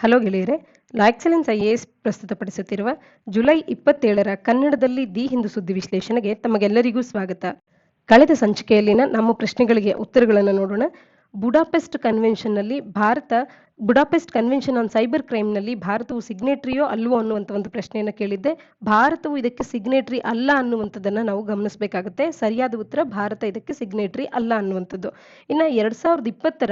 Hello ಗೆಳೆಯರೆ, ಲಾ excellence IAS ಪ್ರಸ್ತುತಪಡಿಸುತ್ತಿರುವ July 27ರ ಕನ್ನಡದಲ್ಲಿ the Hindu ಸುದ್ದಿ ವಿಶ್ಲೇಷಣೆಗೆ ತಮಗೆಲ್ಲರಿಗೂ ಸ್ವಾಗತ. ಕಳೆದ ಸಂಚಿಕೆಯಲ್ಲಿನ ನಮ್ಮ ಪ್ರಶ್ನೆಗಳಿಗೆ ಉತ್ತರಗಳನ್ನು ನೋಡೋಣ. ಬುಡಾಪೆಸ್ಟ್ ಕನ್ವೆನ್ಷನ್ ಆನ್ ಸೈಬರ್ ಕ್ರೈಮ್ನಲ್ಲಿ ಭಾರತವು ಸಿಗ್ನೇಟರಿಯೋ ಅಲ್ವೋ ಅನ್ನುವಂಥ ಒಂದು ಪ್ರಶ್ನೆಯನ್ನು ಕೇಳಿದ್ದೆ. ಭಾರತವು ಇದಕ್ಕೆ ಸಿಗ್ನೇಟರಿ ಅಲ್ಲ ಅನ್ನುವಂಥದ್ದನ್ನು ನಾವು ಗಮನಿಸಬೇಕಾಗುತ್ತೆ. ಸರಿಯಾದ ಉತ್ತರ ಭಾರತ ಇದಕ್ಕೆ ಸಿಗ್ನೇಟರಿ ಅಲ್ಲ ಅನ್ನುವಂಥದ್ದು. ಇನ್ನು 2020ರ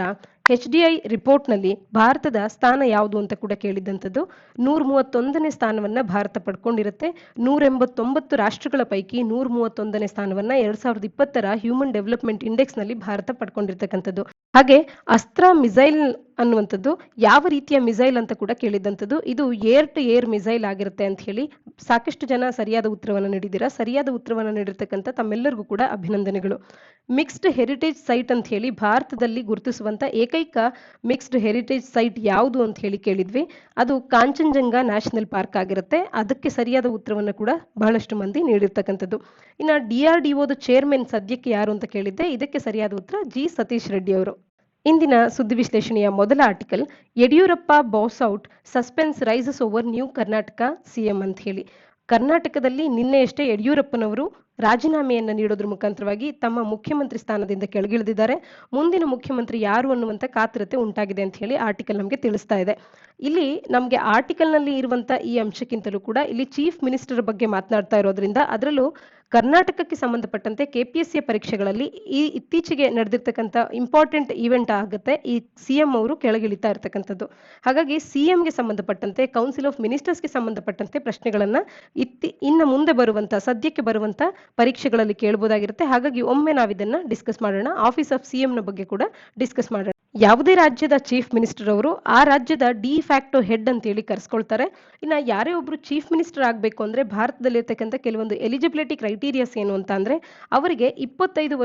HDI ರಿಪೋರ್ಟ್ನಲ್ಲಿ ಭಾರತದ ಸ್ಥಾನ ಯಾವುದು ಅಂತ ಕೂಡ ಕೇಳಿದ್ದಂಥದ್ದು. 131ನೇ ಸ್ಥಾನವನ್ನು ಭಾರತ ಪಡ್ಕೊಂಡಿರುತ್ತೆ. 189 ರಾಷ್ಟ್ರಗಳ ಪೈಕಿ 131ನೇ ಸ್ಥಾನವನ್ನು 2020ರ ಹ್ಯೂಮನ್ ಡೆವಲಪ್ಮೆಂಟ್ ಇಂಡೆಕ್ಸ್ನಲ್ಲಿ ಭಾರತ ಪಡ್ಕೊಂಡಿರ್ತಕ್ಕಂಥದ್ದು. ಹಾಗೆ ಅಸ್ತ್ರ ಮಿಸೈಲ್ ಅನ್ನುವಂಥದ್ದು ಯಾವ ರೀತಿಯ ಮಿಸೈಲ್ ಅಂತ ಕೂಡ ಕೇಳಿದ್ದಂಥದ್ದು. ಇದು ಏರ್ ಟು ಏರ್ ಮಿಸೈಲ್ ಆಗಿರುತ್ತೆ ಅಂತ ಹೇಳಿ ಸಾಕಷ್ಟು ಜನ ಸರಿಯಾದ ಉತ್ತರವನ್ನು ನೀಡಿದ್ದೀರಾ. ಸರಿಯಾದ ಉತ್ತರವನ್ನು ನೀಡಿರ್ತಕ್ಕಂಥ ತಮ್ಮೆಲ್ಲರಿಗೂ ಕೂಡ ಅಭಿನಂದನೆಗಳು. ಮಿಕ್ಸ್ಡ್ ಹೆರಿಟೇಜ್ ಸೈಟ್ ಅಂತ ಹೇಳಿ ಭಾರತದಲ್ಲಿ ಗುರುತಿಸುವಂತ ಏಕೈಕ ಮಿಕ್ಸ್ಡ್ ಹೆರಿಟೇಜ್ ಸೈಟ್ ಯಾವುದು ಅಂತ ಹೇಳಿ ಕೇಳಿದ್ವಿ. ಅದು ಕಾಂಚನಜಂಗಾ ನ್ಯಾಷನಲ್ ಪಾರ್ಕ್ ಆಗಿರುತ್ತೆ. ಅದಕ್ಕೆ ಸರಿಯಾದ ಉತ್ತರವನ್ನು ಕೂಡ ಬಹಳಷ್ಟು ಮಂದಿ ನೀಡಿರ್ತಕ್ಕಂಥದ್ದು. ಇನ್ನು DRDOದ ಚೇರ್ಮನ್ ಸದ್ಯಕ್ಕೆ ಯಾರು ಅಂತ ಕೇಳಿದ್ದೆ. ಇದಕ್ಕೆ ಸರಿಯಾದ ಉತ್ತರ G. ಸತೀಶ್ ರೆಡ್ಡಿ ಅವರು. ಇಂದಿನ ಸುದ್ದಿ ವಿಶ್ಲೇಷಣೆಯ ಮೊದಲ article, Yediyurappa bows out, suspense rises over new Karnataka CM ಅಂತ ಹೇಳಿ. ಕರ್ನಾಟಕದಲ್ಲಿ ನಿನ್ನೆಯಷ್ಟೇ ಯಡಿಯೂರಪ್ಪನವರು ರಾಜೀನಾಮೆಯನ್ನು ನೀಡೋದ್ರ ಮುಖಾಂತರವಾಗಿ ತಮ್ಮ ಮುಖ್ಯಮಂತ್ರಿ ಸ್ಥಾನದಿಂದ ಕೆಳಗಿಳಿದಿದ್ದಾರೆ. ಮುಂದಿನ ಮುಖ್ಯಮಂತ್ರಿ ಯಾರು ಅನ್ನುವಂಥ ಕಾತರತೆ ಉಂಟಾಗಿದೆ ಅಂತ ಹೇಳಿ ಆರ್ಟಿಕಲ್ ನಮಗೆ ತಿಳಿಸ್ತಾ ಇದೆ. ಇಲ್ಲಿ ನಮಗೆ ಆರ್ಟಿಕಲ್ನಲ್ಲಿ ಇರುವಂತ ಈ ಅಂಶಕ್ಕಿಂತಲೂ ಕೂಡ ಇಲ್ಲಿ ಚೀಫ್ ಮಿನಿಸ್ಟರ್ ಬಗ್ಗೆ ಮಾತನಾಡ್ತಾ ಇರೋದ್ರಿಂದ, ಅದರಲ್ಲೂ ಕರ್ನಾಟಕಕ್ಕೆ ಸಂಬಂಧಪಟ್ಟಂತೆ KPSC ಪರೀಕ್ಷೆಗಳಲ್ಲಿ ಈ ಇತ್ತೀಚೆಗೆ ನಡೆದಿರ್ತಕ್ಕಂಥ ಇಂಪಾರ್ಟೆಂಟ್ ಈವೆಂಟ್ ಆಗುತ್ತೆ. ಈ CM ಅವರು ಕೆಳಗಿಳಿತಾ ಇರ್ತಕ್ಕಂಥದ್ದು. ಹಾಗಾಗಿ CMಗೆ ಸಂಬಂಧಪಟ್ಟಂತೆ, ಕೌನ್ಸಿಲ್ ಆಫ್ ಮಿನಿಸ್ಟರ್ಸ್ಗೆ ಸಂಬಂಧಪಟ್ಟಂತೆ ಪ್ರಶ್ನೆಗಳನ್ನ ಇನ್ನು ಮುಂದೆ ಬರುವಂತ ಸದ್ಯಕ್ಕೆ ಬರುವಂತ ಪರೀಕ್ಷೆಗಳಲ್ಲಿ ಕೇಳಬಹುದಾಗಿರುತ್ತೆ. ಹಾಗಾಗಿ ಒಮ್ಮೆ ನಾವಿದನ್ನ ಡಿಸ್ಕಸ್ ಮಾಡೋಣ. ಆಫೀಸ್ ಆಫ್ CM ನ ಬಗ್ಗೆ ಕೂಡ ಡಿಸ್ಕಸ್ ಮಾಡೋಣ. ಯಾವುದೇ ರಾಜ್ಯದ ಚೀಫ್ ಮಿನಿಸ್ಟರ್ ಅವರು ಆ ರಾಜ್ಯದ ಡಿ ಫ್ಯಾಕ್ಟೋ ಹೆಡ್ ಅಂತ ಹೇಳಿ ಕರೆಸ್ಕೊಳ್ತಾರೆ. ಇನ್ನು ಯಾರೇ ಒಬ್ರು ಚೀಫ್ ಮಿನಿಸ್ಟರ್ ಆಗಬೇಕು ಅಂದ್ರೆ ಭಾರತದಲ್ಲಿರ್ತಕ್ಕಂಥ ಕೆಲವೊಂದು ಎಲಿಜಿಬಿಲಿಟಿ ಕ್ರೈಟೀರಿಯಾಸ್ ಏನು ಅಂತ ಅಂದ್ರೆ, ಅವರಿಗೆ 25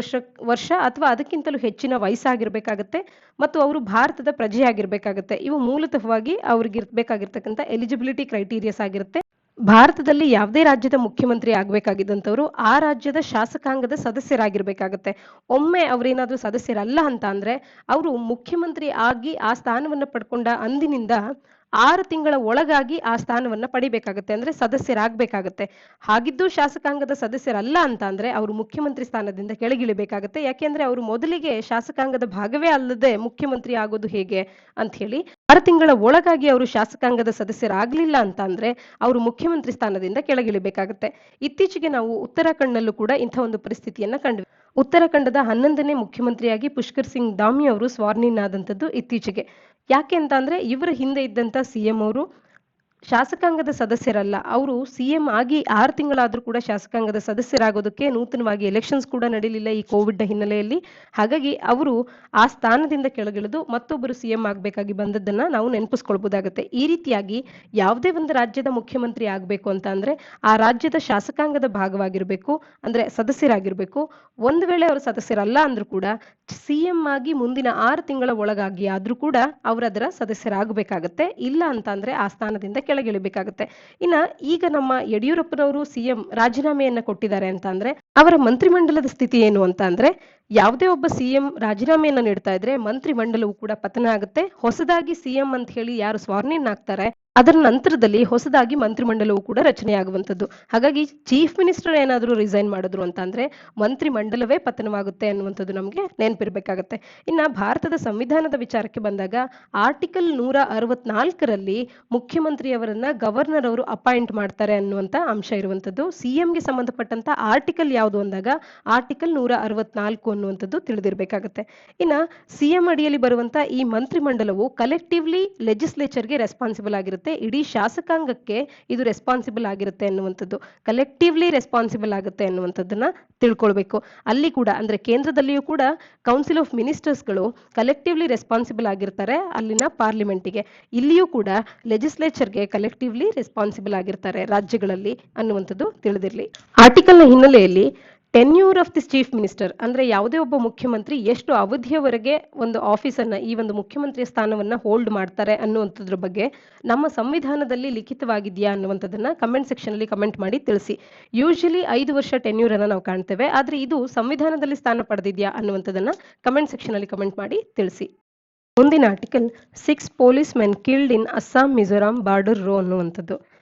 ವರ್ಷ ಅಥವಾ ಅದಕ್ಕಿಂತಲೂ ಹೆಚ್ಚಿನ ವಯಸ್ಸಾಗಿರ್ಬೇಕಾಗತ್ತೆ ಮತ್ತು ಅವರು ಭಾರತದ ಪ್ರಜೆ ಆಗಿರ್ಬೇಕಾಗತ್ತೆ. ಇವು ಮೂಲತಃವಾಗಿ ಅವ್ರಿಗೆ ಇರ್ಬೇಕಾಗಿರ್ತಕ್ಕಂಥ ಎಲಿಜಿಬಿಲಿಟಿ ಕ್ರೈಟೀರಿಯಾಸ್ ಆಗಿರುತ್ತೆ. ಭಾರತದಲ್ಲಿ ಯಾವುದೇ ರಾಜ್ಯದ ಮುಖ್ಯಮಂತ್ರಿ ಆಗ್ಬೇಕಾಗಿದ್ದಂಥವ್ರು ಆ ರಾಜ್ಯದ ಶಾಸಕಾಂಗದ ಸದಸ್ಯರಾಗಿರ್ಬೇಕಾಗತ್ತೆ. ಒಮ್ಮೆ ಅವ್ರೇನಾದ್ರೂ ಸದಸ್ಯರಲ್ಲ ಅಂತ ಅಂದ್ರೆ ಅವರು ಮುಖ್ಯಮಂತ್ರಿ ಆಗಿ ಆ ಸ್ಥಾನವನ್ನ ಪಡ್ಕೊಂಡ ಅಂದಿನಿಂದ 6 ತಿಂಗಳ ಒಳಗಾಗಿ ಆ ಸ್ಥಾನವನ್ನ ಪಡಿಬೇಕಾಗತ್ತೆ, ಅಂದ್ರೆ ಸದಸ್ಯರಾಗಬೇಕಾಗತ್ತೆ. ಹಾಗಿದ್ದು ಶಾಸಕಾಂಗದ ಸದಸ್ಯರಲ್ಲ ಅಂತ ಅಂದ್ರೆ ಅವರು ಮುಖ್ಯಮಂತ್ರಿ ಸ್ಥಾನದಿಂದ ಕೆಳಗಿಳಿಬೇಕಾಗತ್ತೆ. ಯಾಕೆಂದ್ರೆ ಅವರು ಮೊದಲಿಗೆ ಶಾಸಕಾಂಗದ ಭಾಗವೇ ಅಲ್ಲದೆ ಮುಖ್ಯಮಂತ್ರಿ ಆಗೋದು ಹೇಗೆ ಅಂತ ಹೇಳಿ 6 ತಿಂಗಳ ಒಳಗಾಗಿ ಅವರು ಶಾಸಕಾಂಗದ ಸದಸ್ಯರಾಗ್ಲಿಲ್ಲ ಅಂತ ಅಂದ್ರೆ ಅವರು ಮುಖ್ಯಮಂತ್ರಿ ಸ್ಥಾನದಿಂದ ಕೆಳಗಿಳಿಬೇಕಾಗತ್ತೆ. ಇತ್ತೀಚೆಗೆ ನಾವು ಉತ್ತರಾಖಂಡ್ನಲ್ಲೂ ಕೂಡ ಇಂಥ ಒಂದು ಪರಿಸ್ಥಿತಿಯನ್ನ ಕಂಡ್ವಿ. ಉತ್ತರಾಖಂಡದ 11ನೇ ಮುಖ್ಯಮಂತ್ರಿಯಾಗಿ ಪುಷ್ಕರ್ ಸಿಂಗ್ ಧಾಮಿ ಅವರು ಸ್ವಾರ್ನಿನ್ ಆದಂಥದ್ದು ಇತ್ತೀಚೆಗೆ. ಯಾಕೆ ಅಂತ ಅಂದ್ರೆ ಇವರ ಹಿಂದೆ ಇದ್ದಂತ CM ಅವರು ಶಾಸಕಾಂಗದ ಸದಸ್ಯರಲ್ಲ. ಅವರು CM ಆಗಿ 6 ತಿಂಗಳಾದ್ರೂ ಕೂಡ ಶಾಸಕಾಂಗದ ಸದಸ್ಯರಾಗೋದಕ್ಕೆ ನೂತನವಾಗಿ ಎಲೆಕ್ಷನ್ಸ್ ಕೂಡ ನಡೀಲಿಲ್ಲ ಈ ಕೋವಿಡ್ ಹಿನ್ನೆಲೆಯಲ್ಲಿ. ಹಾಗಾಗಿ ಅವರು ಆ ಸ್ಥಾನದಿಂದ ಕೆಳಗಿಳಿದು ಮತ್ತೊಬ್ಬರು CM ಆಗ್ಬೇಕಾಗಿ ಬಂದದ್ದನ್ನ ನಾವು ನೆನಪಿಸ್ಕೊಳ್ಬಹುದಾಗತ್ತೆ. ಈ ರೀತಿಯಾಗಿ ಯಾವುದೇ ಒಂದು ರಾಜ್ಯದ ಮುಖ್ಯಮಂತ್ರಿ ಆಗ್ಬೇಕು ಅಂತ ಅಂದ್ರೆ ಆ ರಾಜ್ಯದ ಶಾಸಕಾಂಗದ ಭಾಗವಾಗಿರ್ಬೇಕು, ಅಂದ್ರೆ ಸದಸ್ಯರಾಗಿರ್ಬೇಕು. ಒಂದು ವೇಳೆ ಅವರು ಸದಸ್ಯರಲ್ಲ ಅಂದ್ರೂ ಕೂಡ CM ಆಗಿ ಮುಂದಿನ 6 ತಿಂಗಳ ಒಳಗಾಗಿ ಆದ್ರೂ ಕೂಡ ಅವರದರ ಸದಸ್ಯರಾಗಬೇಕಾಗತ್ತೆ. ಇಲ್ಲ ಅಂತ ಅಂದ್ರೆ ಆ ಸ್ಥಾನದಿಂದ ಕೆಳಗಿಳಿಬೇಕಾಗತ್ತೆ. ಇನ್ನ ಈಗ ನಮ್ಮ ಯಡಿಯೂರಪ್ಪನವರು CM ರಾಜೀನಾಮೆಯನ್ನ ಕೊಟ್ಟಿದ್ದಾರೆ ಅಂತ ಅಂದ್ರೆ ಅವರ ಮಂತ್ರಿಮಂಡಲದ ಸ್ಥಿತಿ ಏನು ಅಂತ ಅಂದ್ರೆ, ಯಾವುದೇ ಒಬ್ಬ CM ರಾಜೀನಾಮೆಯನ್ನ ನೀಡ್ತಾ ಇದ್ರೆ ಮಂತ್ರಿಮಂಡಲವು ಕೂಡ ಪತನ ಆಗುತ್ತೆ. ಹೊಸದಾಗಿ CM ಅಂತ ಹೇಳಿ ಯಾರು ಸ್ವಾರ್ನಿನ್ ಆಗ್ತಾರೆ ಅದರ ನಂತರದಲ್ಲಿ ಹೊಸದಾಗಿ ಮಂತ್ರಿಮಂಡಲವು ಕೂಡ ರಚನೆಯಾಗುವಂಥದ್ದು. ಹಾಗಾಗಿ ಚೀಫ್ ಮಿನಿಸ್ಟರ್ ಏನಾದರೂ ರಿಸೈನ್ ಮಾಡಿದ್ರು ಅಂತ ಅಂದ್ರೆ ಮಂತ್ರಿಮಂಡಲವೇ ಪತನವಾಗುತ್ತೆ ಅನ್ನುವಂಥದ್ದು ನಮಗೆ ನೆನಪಿರ್ಬೇಕಾಗತ್ತೆ. ಇನ್ನ ಭಾರತದ ಸಂವಿಧಾನದ ವಿಚಾರಕ್ಕೆ ಬಂದಾಗ ಆರ್ಟಿಕಲ್ 164ರಲ್ಲಿ ಮುಖ್ಯಮಂತ್ರಿಯವರನ್ನ ಗವರ್ನರ್ ಅವರು ಅಪಾಯಿಂಟ್ ಮಾಡ್ತಾರೆ ಅನ್ನುವಂತ ಅಂಶ ಇರುವಂಥದ್ದು. CMಗೆ ಸಂಬಂಧಪಟ್ಟಂತ ಆರ್ಟಿಕಲ್ ಯಾವುದು ಅಂದಾಗ ಆರ್ಟಿಕಲ್ 164 ಅನ್ನುವಂಥದ್ದು ತಿಳಿದಿರ್ಬೇಕಾಗತ್ತೆ. ಇನ್ನ CM ಅಡಿಯಲ್ಲಿ ಬರುವಂತ ಈ ಮಂತ್ರಿಮಂಡಲವು ಕಲೆಕ್ಟಿವ್ಲಿ ಲೆಜಿಸ್ಲೇಚರ್ಗೆ ರೆಸ್ಪಾನ್ಸಿಬಲ್ ಆಗಿರುತ್ತೆ. ಇಡೀ ಶಾಸಕಾಂಗಕ್ಕೆ ಇದು ರೆಸ್ಪಾನ್ಸಿಬಲ್ ಆಗಿರುತ್ತೆ ಅನ್ನುವಂಥದ್ದು, ಕಲೆಕ್ಟಿವ್ಲಿ ರೆಸ್ಪಾನ್ಸಿಬಲ್ ಆಗುತ್ತೆ ಅನ್ನುವಂಥದ್ದನ್ನ ತಿಳ್ಕೊಳ್ಬೇಕು. ಅಲ್ಲಿ ಕೂಡ ಅಂದ್ರೆ ಕೇಂದ್ರದಲ್ಲಿಯೂ ಕೂಡ ಕೌನ್ಸಿಲ್ ಆಫ್ ಮಿನಿಸ್ಟರ್ಸ್ಗಳು ಕಲೆಕ್ಟಿವ್ಲಿ ರೆಸ್ಪಾನ್ಸಿಬಲ್ ಆಗಿರ್ತಾರೆ ಅಲ್ಲಿನ ಪಾರ್ಲಿಮೆಂಟಿಗೆ. ಇಲ್ಲಿಯೂ ಕೂಡ ಲೆಜಿಸ್ಲೇಚರ್ಗೆ ಕಲೆಕ್ಟಿವ್ಲಿ ರೆಸ್ಪಾನ್ಸಿಬಲ್ ಆಗಿರ್ತಾರೆ ರಾಜ್ಯಗಳಲ್ಲಿ ಅನ್ನುವಂಥದ್ದು ತಿಳಿದಿರಲಿ. ಆರ್ಟಿಕಲ್ನ ಹಿನ್ನೆಲೆಯಲ್ಲಿ tenure of the chief minister ಅಂದ್ರೆ ಯಾವುದೇ ಒಬ್ಬ ಮುಖ್ಯಮಂತ್ರಿ ಎಷ್ಟು ಅವಧಿಯವರೆಗೆ ಒಂದು ಆಫೀಸನ್ನ, ಈ ಒಂದು ಮುಖ್ಯಮಂತ್ರಿಯ ಸ್ಥಾನವನ್ನ ಹೋಲ್ಡ್ ಮಾಡ್ತಾರೆ ಅನ್ನುವಂಥದ್ರ ಬಗ್ಗೆ ನಮ್ಮ ಸಂವಿಧಾನದಲ್ಲಿ ಲಿಖಿತವಾಗಿದೆಯಾ ಅನ್ನುವಂಥದ್ದನ್ನ ಕಮೆಂಟ್ ಸೆಕ್ಷನ್ ಅಲ್ಲಿ ಕಮೆಂಟ್ ಮಾಡಿ ತಿಳಿಸಿ. ಯೂಶಲಿ 5 ವರ್ಷ ಟೆನ್ಯೂರ್ ಅನ್ನ ನಾವು ಕಾಣ್ತೇವೆ, ಆದ್ರೆ ಇದು ಸಂವಿಧಾನದಲ್ಲಿ ಸ್ಥಾನ ಪಡೆದಿದ್ಯಾ ಅನ್ನುವಂಥದ್ದನ್ನ ಕಮೆಂಟ್ ಸೆಕ್ಷನ್ ಅಲ್ಲಿ ಕಮೆಂಟ್ ಮಾಡಿ ತಿಳಿಸಿ. ಮುಂದಿನ article 6 policemen killed in Assam Mizoram border row ಅನ್ನುವಂಥದ್ದು.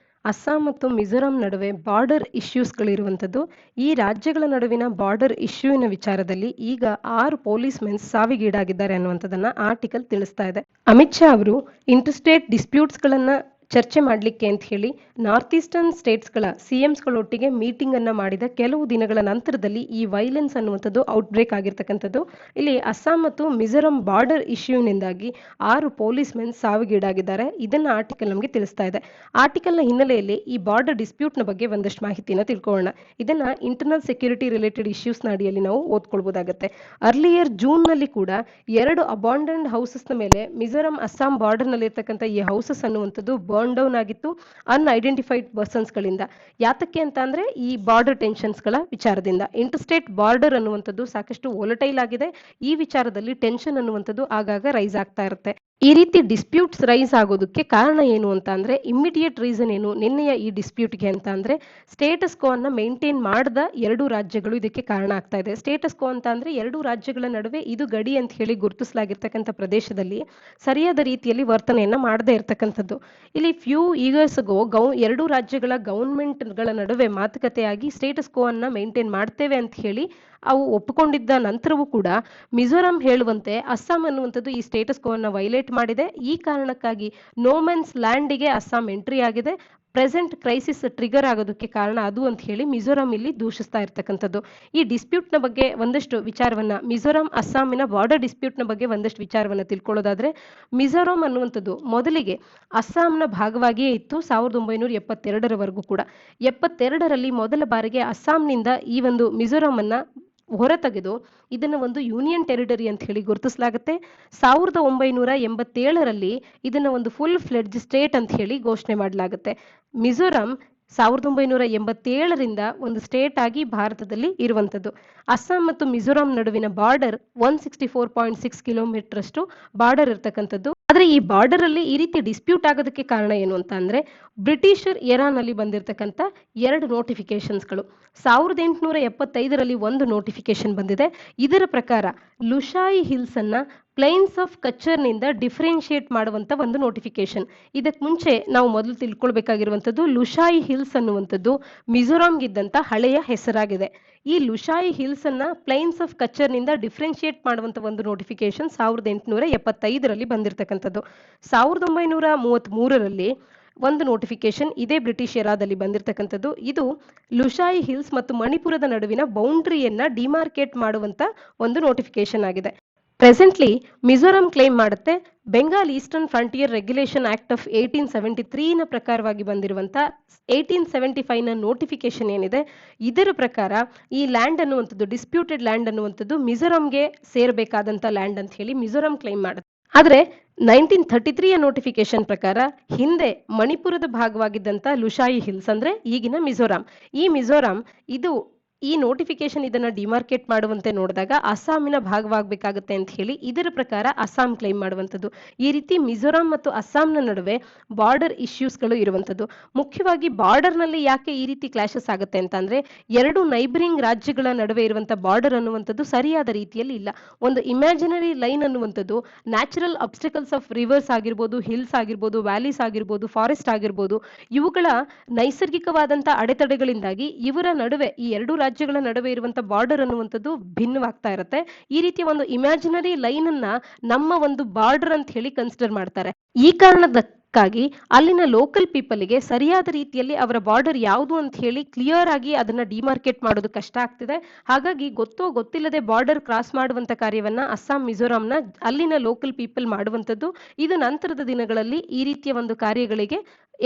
ಅಸ್ಸಾಂ ಮತ್ತು ಮಿಜೋರಾಂ ನಡುವೆ ಬಾರ್ಡರ್ ಇಶ್ಯೂಸ್ಗಳಿರುವಂಥದ್ದು. ಈ ರಾಜ್ಯಗಳ ನಡುವಿನ ಬಾರ್ಡರ್ ಇಶ್ಯೂವಿನ ವಿಚಾರದಲ್ಲಿ ಈಗ 6 ಪೊಲೀಸ್ ಮೆನ್ ಸಾವಿಗೀಡಾಗಿದ್ದಾರೆ ಅನ್ನುವಂಥದ್ದನ್ನ ಆರ್ಟಿಕಲ್ ತಿಳಿಸ್ತಾ ಇದೆ. ಅಮಿತ್ ಶಾ ಅವರು ಇಂಟರ್ಸ್ಟೇಟ್ ಡಿಸ್ಪ್ಯೂಟ್ಸ್ಗಳನ್ನ ಚರ್ಚೆ ಮಾಡಲಿಕ್ಕೆ ಅಂತ ಹೇಳಿ ನಾರ್ತ್ ಈಸ್ಟರ್ನ್ ಸ್ಟೇಟ್ಸ್ಗಳ ಸಿಎಂಸ್ಗಳೊಟ್ಟಿಗೆ ಮೀಟಿಂಗ್ ಅನ್ನ ಮಾಡಿದ ಕೆಲವು ದಿನಗಳ ನಂತರದಲ್ಲಿ ಈ ವೈಲೆನ್ಸ್ ಅನ್ನುವಂಥದ್ದು ಔಟ್ಬ್ರೇಕ್ ಆಗಿರ್ತಕ್ಕಂಥದ್ದು. ಇಲ್ಲಿ ಅಸ್ಸಾಂ ಮತ್ತು ಮಿಜೋರಾಂ ಬಾರ್ಡರ್ ಇಶ್ಯೂನಿಂದಾಗಿ 6 ಪೊಲೀಸ್ ಮೆನ್ ಸಾವಿಗೀಡಾಗಿದ್ದಾರೆ. ಇದನ್ನ ಆರ್ಟಿಕಲ್ ನಮಗೆ ತಿಳಿಸ್ತಾ ಇದೆ. ಆರ್ಟಿಕಲ್ನ ಹಿನ್ನೆಲೆಯಲ್ಲಿ ಈ ಬಾರ್ಡರ್ ಡಿಸ್ಪ್ಯೂಟ್ನ ಬಗ್ಗೆ ಒಂದಷ್ಟು ಮಾಹಿತಿನ ತಿಳ್ಕೊಳ್ಳೋಣ. ಇದನ್ನ ಇಂಟರ್ನಲ್ ಸೆಕ್ಯೂರಿಟಿ ರಿಲೇಟೆಡ್ ಇಶ್ಯೂಸ್ನ ಅಡಿಯಲ್ಲಿ ನಾವು ಓದ್ಕೊಳ್ಬಹುದಾಗುತ್ತೆ. ಅರ್ಲಿಯರ್ ಜೂನ್ನಲ್ಲಿ ಕೂಡ 2 ಅಬಾಂಡನ್ಡ್ ಹೌಸಸ್ನ ಮೇಲೆ ಮಿಜೋರಾಂ ಅಸ್ಸಾಂ ಬಾರ್ಡರ್ನಲ್ಲಿ ಇರ್ತಕ್ಕಂಥ ಈ ಹೌಸಸ್ ಅನ್ನುವಂಥದ್ದು ಬರ್ನ್ ಡೌನ್ ಆಗಿತ್ತು ಅನ್ಐಡೆಂಟಿಫೈಡ್ ಪರ್ಸನ್ಸ್ಗಳಿಂದ. ಯಾತಕ್ಕೆ ಅಂತ ಅಂದ್ರೆ ಈ ಬಾರ್ಡರ್ ಟೆನ್ಷನ್ಸ್ಗಳ ವಿಚಾರದಿಂದ. ಇಂಟರ್ಸ್ಟೇಟ್ ಬಾರ್ಡರ್ ಅನ್ನುವಂಥದ್ದು ಸಾಕಷ್ಟು ವೊಲಟೈಲ್ ಆಗಿದೆ. ಈ ವಿಚಾರದಲ್ಲಿ ಟೆನ್ಷನ್ ಅನ್ನುವಂಥದ್ದು ಆಗಾಗ ರೈಸ್ ಆಗ್ತಾ ಇರುತ್ತೆ. ಈ ರೀತಿ ಡಿಸ್ಪ್ಯೂಟ್ಸ್ ರೈಸ್ ಆಗೋದಕ್ಕೆ ಕಾರಣ ಏನು ಅಂತ ಅಂದ್ರೆ ಇಮ್ಮಿಡಿಯೇಟ್ ರೀಸನ್ ಏನು ನಿನ್ನೆಯ ಈ ಡಿಸ್ಪ್ಯೂಟ್ಗೆ ಅಂತ ಅಂದ್ರೆ ಸ್ಟೇಟಸ್ ಕೋ ಅನ್ನ ಮೇಂಟೈನ್ ಮಾಡದ 2 ರಾಜ್ಯಗಳು ಇದಕ್ಕೆ ಕಾರಣ ಆಗ್ತಾ ಇದೆ. ಸ್ಟೇಟಸ್ ಕೋ ಅಂತ ಅಂದ್ರೆ 2 ರಾಜ್ಯಗಳ ನಡುವೆ ಇದು ಗಡಿ ಅಂತ ಹೇಳಿ ಗುರುತಿಸಲಾಗಿರ್ತಕ್ಕಂಥ ಪ್ರದೇಶದಲ್ಲಿ ಸರಿಯಾದ ರೀತಿಯಲ್ಲಿ ವರ್ತನೆಯನ್ನ ಮಾಡದೇ ಇರತಕ್ಕಂಥದ್ದು. ಇಲ್ಲಿ ಫ್ಯೂ ಇಯರ್ಸ್ ಗೋ 2 ರಾಜ್ಯಗಳ ಗವರ್ಮೆಂಟ್ಗಳ ನಡುವೆ ಮಾತುಕತೆಯಾಗಿ ಸ್ಟೇಟಸ್ ಕೋ ಅನ್ನ ಮೇಂಟೈನ್ ಮಾಡ್ತೇವೆ ಅಂತ ಹೇಳಿ ಅವು ಒಪ್ಪಿಕೊಂಡಿದ್ದ ನಂತರವೂ ಕೂಡ ಮಿಜೋರಾಂ ಹೇಳುವಂತೆ ಅಸ್ಸಾಂ ಅನ್ನುವಂಥದ್ದು ಈ ಸ್ಟೇಟಸ್ ಕೋ ಅನ್ನ ವೈಲೇಟ್ ಮಾಡಿದೆ. ಈ ಕಾರಣಕ್ಕಾಗಿ ನೋಮನ್ಸ್ ಲ್ಯಾಂಡಿಗೆ ಅಸ್ಸಾಂ ಎಂಟ್ರಿ ಆಗಿದೆ. ಪ್ರೆಸೆಂಟ್ ಕ್ರೈಸಿಸ್ ಟ್ರಿಗರ್ ಆಗೋದಕ್ಕೆ ಕಾರಣ ಅದು ಅಂತ ಹೇಳಿ ಮಿಜೋರಾಂ ಇಲ್ಲಿ ದೂಷಿಸ್ತಾ ಇರ್ತಕ್ಕಂಥದ್ದು. ಈ ಡಿಸ್ಪ್ಯೂಟ್ನ ಬಗ್ಗೆ ಒಂದಷ್ಟು ವಿಚಾರವನ್ನ ಮಿಜೋರಾಂ ಅಸ್ಸಾಮಿನ ಬಾರ್ಡರ್ ಡಿಸ್ಪ್ಯೂಟ್ನ ಬಗ್ಗೆ ಒಂದಷ್ಟು ವಿಚಾರವನ್ನ ತಿಳ್ಕೊಳ್ಳೋದಾದ್ರೆ ಮಿಜೋರಾಂ ಅನ್ನುವಂಥದ್ದು ಮೊದಲಿಗೆ ಅಸ್ಸಾಂನ ಭಾಗವಾಗಿಯೇ ಇತ್ತು 1972ರವರೆಗೂ ಕೂಡ. 72ರಲ್ಲಿ ಮೊದಲ ಬಾರಿಗೆ ಅಸ್ಸಾಂನಿಂದ ಈ ಒಂದು ಮಿಜೋರಾಂ ಅನ್ನ ಹೊರತೆಗೆದು ಇದನ್ನ ಒಂದು ಯೂನಿಯನ್ ಟೆರಿಟರಿ ಅಂತ ಹೇಳಿ ಗುರುತಿಸಲಾಗುತ್ತೆ. 1987ರಲ್ಲಿ ಇದನ್ನ ಒಂದು ಫುಲ್ ಫ್ಲೆಡ್ಜ್ ಸ್ಟೇಟ್ ಅಂತ ಹೇಳಿ ಘೋಷಣೆ ಮಾಡಲಾಗುತ್ತೆ. ಮಿಜೋರಾಂ 1987ರಿಂದ ಒಂದು ಸ್ಟೇಟ್ ಆಗಿ ಭಾರತದಲ್ಲಿ ಇರುವಂಥದ್ದು. ಅಸ್ಸಾಂ ಮತ್ತು ಮಿಜೋರಾಂ ನಡುವಿನ ಬಾರ್ಡರ್ 164.6 ಕಿಲೋಮೀಟರ್ ಅಷ್ಟು ಬಾರ್ಡರ್ ಇರ್ತಕ್ಕಂಥದ್ದು. ಆದ್ರೆ ಈ ಬಾರ್ಡರ್ ಅಲ್ಲಿ ಈ ರೀತಿ ಡಿಸ್ಪ್ಯೂಟ್ ಆಗೋದಕ್ಕೆ ಕಾರಣ ಏನು ಅಂತ ಅಂದ್ರೆ ಬ್ರಿಟಿಷರ್ ಎರಾನಲ್ಲಿ ಬಂದಿರತಕ್ಕಂಥ 2 ನೋಟಿಫಿಕೇಶನ್ಸ್ಗಳು. 1875ರಲ್ಲಿ ಒಂದು ನೋಟಿಫಿಕೇಶನ್ ಬಂದಿದೆ. ಇದರ ಪ್ರಕಾರ ಲುಷಾಯಿ ಹಿಲ್ಸ್ ಅನ್ನ ಪ್ಲೈನ್ಸ್ ಆಫ್ ಕಚ್ಚರ್ನಿಂದ ಡಿಫ್ರೆನ್ಶಿಯೇಟ್ ಮಾಡುವಂತ ಒಂದು ನೋಟಿಫಿಕೇಶನ್. ಇದಕ್ಕೆ ಮುಂಚೆ ನಾವು ಮೊದಲು ತಿಳ್ಕೊಳ್ಬೇಕಾಗಿರುವಂಥದ್ದು ಲುಷಾಯಿ ಹಿಲ್ಸ್ ಅನ್ನುವಂಥದ್ದು ಮಿಜೋರಾಂಗಿದ್ದಂತ ಹಳೆಯ ಹೆಸರಾಗಿದೆ. ಈ ಲುಷಾಯಿ ಹಿಲ್ಸ್ ಅನ್ನ ಪ್ಲೈನ್ಸ್ ಆಫ್ ಕಚ್ಚರ್ನಿಂದ ಡಿಫ್ರೆನ್ಶಿಯೇಟ್ ಮಾಡುವಂತ ಒಂದು ನೋಟಿಫಿಕೇಶನ್ 1875ರಲ್ಲಿ ಬಂದಿರತಕ್ಕಂಥದ್ದು. 1933ರಲ್ಲಿ ಒಂದು ನೋಟಿಫಿಕೇಶನ್ ಇದೇ ಬ್ರಿಟಿಷ್ ಎರಾದಲ್ಲಿ ಬಂದಿರತಕ್ಕಂಥದ್ದು. ಇದು ಲುಷಾಯಿ ಹಿಲ್ಸ್ ಮತ್ತು ಮಣಿಪುರದ ನಡುವಿನ ಬೌಂಡ್ರಿಯನ್ನ ಡಿಮಾರ್ಕೇಟ್ ಮಾಡುವಂತ ಒಂದು ನೋಟಿಫಿಕೇಶನ್ ಆಗಿದೆ. ಪ್ರೆಸೆಂಟ್ಲಿ ಮಿಜೋರಾಂ ಕ್ಲೈಮ್ ಮಾಡುತ್ತೆ Bengal eastern frontier regulation act of 1873ನ ಪ್ರಕಾರವಾಗಿ ಬಂದಿರುವಂತ 1875ನ ನೋಟಿಫಿಕೇಶನ್ ಏನಿದೆ ಇದರ ಪ್ರಕಾರ ಈ ಲ್ಯಾಂಡ್ ಅನ್ನುವಂಥದ್ದು ಡಿಸ್ಪ್ಯೂಟೆಡ್ ಲ್ಯಾಂಡ್ ಅನ್ನುವಂಥದ್ದು ಮಿಜೋರಾಂಗೆ ಸೇರಬೇಕಾದಂತ ಲ್ಯಾಂಡ್ ಅಂತ ಹೇಳಿ ಮಿಜೋರಾಂ ಕ್ಲೈಮ್ ಮಾಡುತ್ತೆ. ಆದ್ರೆ 1933ಯ ನೋಟಿಫಿಕೇಶನ್ ಪ್ರಕಾರ ಹಿಂದೆ ಮಣಿಪುರದ ಭಾಗವಾಗಿದ್ದಂತ ಲುಷಾಯಿ ಹಿಲ್ಸ್ ಅಂದ್ರೆ ಈಗಿನ ಮಿಜೋರಾಂ, ಈ ಮಿಜೋರಾಂ ಇದು ಈ ನೋಟಿಫಿಕೇಶನ್ ಇದನ್ನ ಡಿಮಾರ್ಕೇಟ್ ಮಾಡುವಂತೆ ನೋಡಿದಾಗ ಅಸ್ಸಾಮಿನ ಭಾಗವಾಗಬೇಕಾಗುತ್ತೆ ಅಂತ ಹೇಳಿ ಇದರ ಪ್ರಕಾರ ಅಸ್ಸಾಂ ಕ್ಲೈಮ್ ಮಾಡುವಂಥದ್ದು. ಈ ರೀತಿ ಮಿಜೋರಾಂ ಮತ್ತು ಅಸ್ಸಾಂನ ನಡುವೆ ಬಾರ್ಡರ್ ಇಶ್ಯೂಸ್ಗಳು ಇರುವಂಥದ್ದು. ಮುಖ್ಯವಾಗಿ ಬಾರ್ಡರ್ನಲ್ಲಿ ಯಾಕೆ ಈ ರೀತಿ ಕ್ಲಾಶಸ್ ಆಗುತ್ತೆ ಅಂತ ಅಂದ್ರೆ 2 ನೈಬರಿಂಗ್ ರಾಜ್ಯಗಳ ನಡುವೆ ಇರುವಂತಹ ಬಾರ್ಡರ್ ಅನ್ನುವಂಥದ್ದು ಸರಿಯಾದ ರೀತಿಯಲ್ಲಿ ಇಲ್ಲ. ಒಂದು ಇಮ್ಯಾಜಿನರಿ ಲೈನ್ ಅನ್ನುವಂಥದ್ದು ನ್ಯಾಚುರಲ್ ಅಬ್ಸ್ಟಿಕಲ್ಸ್ ಆಫ್ ರಿವರ್ಸ್ ಆಗಿರ್ಬೋದು, ಹಿಲ್ಸ್ ಆಗಿರ್ಬೋದು, ವ್ಯಾಲೀಸ್ ಆಗಿರ್ಬೋದು, ಫಾರೆಸ್ಟ್ ಆಗಿರ್ಬೋದು, ಇವುಗಳ ನೈಸರ್ಗಿಕವಾದಂತಹ ಅಡೆತಡೆಗಳಿಂದಾಗಿ ಇವರ ನಡುವೆ ಈ 2 ರಾಜ್ಯಗಳ ನಡುವೆ ಇರುವಂತಹ ಬಾರ್ಡರ್ ಅನ್ನುವಂಥದ್ದು ಭಿನ್ನವಾಗ್ತಾ ಇರುತ್ತೆ. ಈ ರೀತಿಯ ಒಂದು ಇಮ್ಯಾಜಿನರಿ ಲೈನ್ ಅನ್ನ ನಮ್ಮ ಒಂದು ಬಾರ್ಡರ್ ಅಂತ ಹೇಳಿ ಕನ್ಸಿಡರ್ ಮಾಡ್ತಾರೆ. ಈ ಕಾರಣಕ್ಕಾಗಿ ಅಲ್ಲಿನ ಲೋಕಲ್ ಪೀಪಲ್ಗೆ ಸರಿಯಾದ ರೀತಿಯಲ್ಲಿ ಅವರ ಬಾರ್ಡರ್ ಯಾವುದು ಅಂತ ಹೇಳಿ ಕ್ಲಿಯರ್ ಆಗಿ ಅದನ್ನ ಡಿಮಾರ್ಕೇಟ್ ಮಾಡೋದು ಕಷ್ಟ ಆಗ್ತಿದೆ. ಹಾಗಾಗಿ ಗೊತ್ತೋ ಗೊತ್ತಿಲ್ಲದೆ ಬಾರ್ಡರ್ ಕ್ರಾಸ್ ಮಾಡುವಂತ ಕಾರ್ಯವನ್ನ ಅಸ್ಸಾಂ ಮಿಜೋರಾಂನ ಅಲ್ಲಿನ ಲೋಕಲ್ ಪೀಪಲ್ ಮಾಡುವಂಥದ್ದು. ಇದು ನಂತರದ ದಿನಗಳಲ್ಲಿ ಈ ರೀತಿಯ ಒಂದು ಕಾರ್ಯಗಳಿಗೆ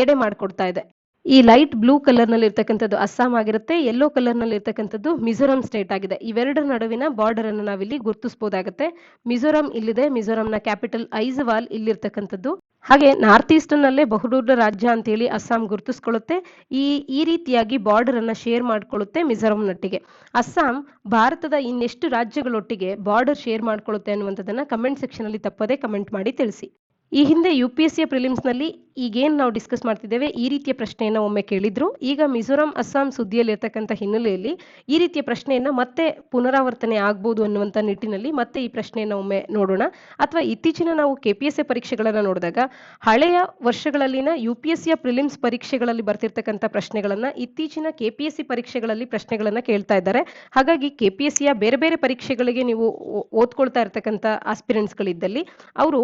ಎಡೆ ಮಾಡಿಕೊಡ್ತಾ ಇದೆ. ಈ ಲೈಟ್ ಬ್ಲೂ ಕಲರ್ ನಲ್ಲಿ ಇರ್ತಕ್ಕಂಥದ್ದು ಅಸ್ಸಾಂ ಆಗಿರುತ್ತೆ, ಯೆಲ್ಲೋ ಕಲರ್ ನಲ್ಲಿ ಇರ್ತಕ್ಕಂಥದ್ದು ಮಿಜೋರಾಂ ಸ್ಟೇಟ್ ಆಗಿದೆ. ಇವೆರಡರ ನಡುವಿನ ಬಾರ್ಡರ್ ಅನ್ನು ನಾವಿಲ್ಲಿ ಗುರುತಿಸಬಹುದಾಗುತ್ತೆ. ಮಿಜೋರಾಂ ಇಲ್ಲಿದೆ, ಮಿಜೋರಾಂನ ಕ್ಯಾಪಿಟಲ್ ಐಜ್ವಾಲ್ ಇಲ್ಲಿರ್ತಕ್ಕಂಥದ್ದು. ಹಾಗೆ ನಾರ್ತ್ ಈಸ್ಟರ್ನ್ ನಲ್ಲೇ ಬಹುದೊಡ್ಡ ರಾಜ್ಯ ಅಂತ ಹೇಳಿ ಅಸ್ಸಾಂ ಗುರುತಿಸ್ಕೊಳ್ಳುತ್ತೆ. ಈ ರೀತಿಯಾಗಿ ಬಾರ್ಡರ್ ಅನ್ನ ಶೇರ್ ಮಾಡ್ಕೊಳ್ಳುತ್ತೆ ಮಿಜೋರಾಂನೊಟ್ಟಿಗೆ. ಅಸ್ಸಾಂ ಭಾರತದ ಇನ್ನೆಷ್ಟು ರಾಜ್ಯಗಳೊಟ್ಟಿಗೆ ಬಾರ್ಡರ್ ಶೇರ್ ಮಾಡ್ಕೊಳ್ಳುತ್ತೆ ಅನ್ನುವಂಥದ್ದನ್ನ ಕಮೆಂಟ್ ಸೆಕ್ಷನ್ ಅಲ್ಲಿ ತಪ್ಪದೆ ಕಮೆಂಟ್ ಮಾಡಿ ತಿಳಿಸಿ. ಈ ಹಿಂದೆ UPSC ಪ್ರಿಲಿಮ್ಸ್ನಲ್ಲಿ ಈಗೇನು ನಾವು ಡಿಸ್ಕಸ್ ಮಾಡ್ತಿದ್ದೇವೆ ಈ ರೀತಿಯ ಪ್ರಶ್ನೆಯನ್ನು ಒಮ್ಮೆ ಕೇಳಿದ್ರು. ಈಗ ಮಿಜೋರಾಂ ಅಸ್ಸಾಂ ಸುದ್ದಿಯಲ್ಲಿ ಇರ್ತಕ್ಕಂಥ ಹಿನ್ನೆಲೆಯಲ್ಲಿ ಈ ರೀತಿಯ ಪ್ರಶ್ನೆಯನ್ನು ಮತ್ತೆ ಪುನರಾವರ್ತನೆ ಆಗ್ಬೋದು ಅನ್ನುವಂಥ ನಿಟ್ಟಿನಲ್ಲಿ ಮತ್ತೆ ಈ ಪ್ರಶ್ನೆಯನ್ನು ಒಮ್ಮೆ ನೋಡೋಣ. ಅಥವಾ ಇತ್ತೀಚಿನ ನಾವು KPSC ಪರೀಕ್ಷೆಗಳನ್ನು ನೋಡಿದಾಗ ಹಳೆಯ ವರ್ಷಗಳಲ್ಲಿನ UPSC ಪ್ರಿಲಿಮ್ಸ್ ಪರೀಕ್ಷೆಗಳಲ್ಲಿ ಬರ್ತಿರ್ತಕ್ಕಂಥ ಪ್ರಶ್ನೆಗಳನ್ನು ಇತ್ತೀಚಿನ KPSC ಪರೀಕ್ಷೆಗಳಲ್ಲಿ ಪ್ರಶ್ನೆಗಳನ್ನು ಕೇಳ್ತಾ ಇದ್ದಾರೆ. ಹಾಗಾಗಿ KPSCಯ ಬೇರೆ ಬೇರೆ ಪರೀಕ್ಷೆಗಳಿಗೆ ನೀವು ಓದ್ಕೊಳ್ತಾ ಇರ್ತಕ್ಕಂಥ ಆಸ್ಪಿರೆಂಟ್ಸ್ಗಳಿದ್ದಲ್ಲಿ ಅವರು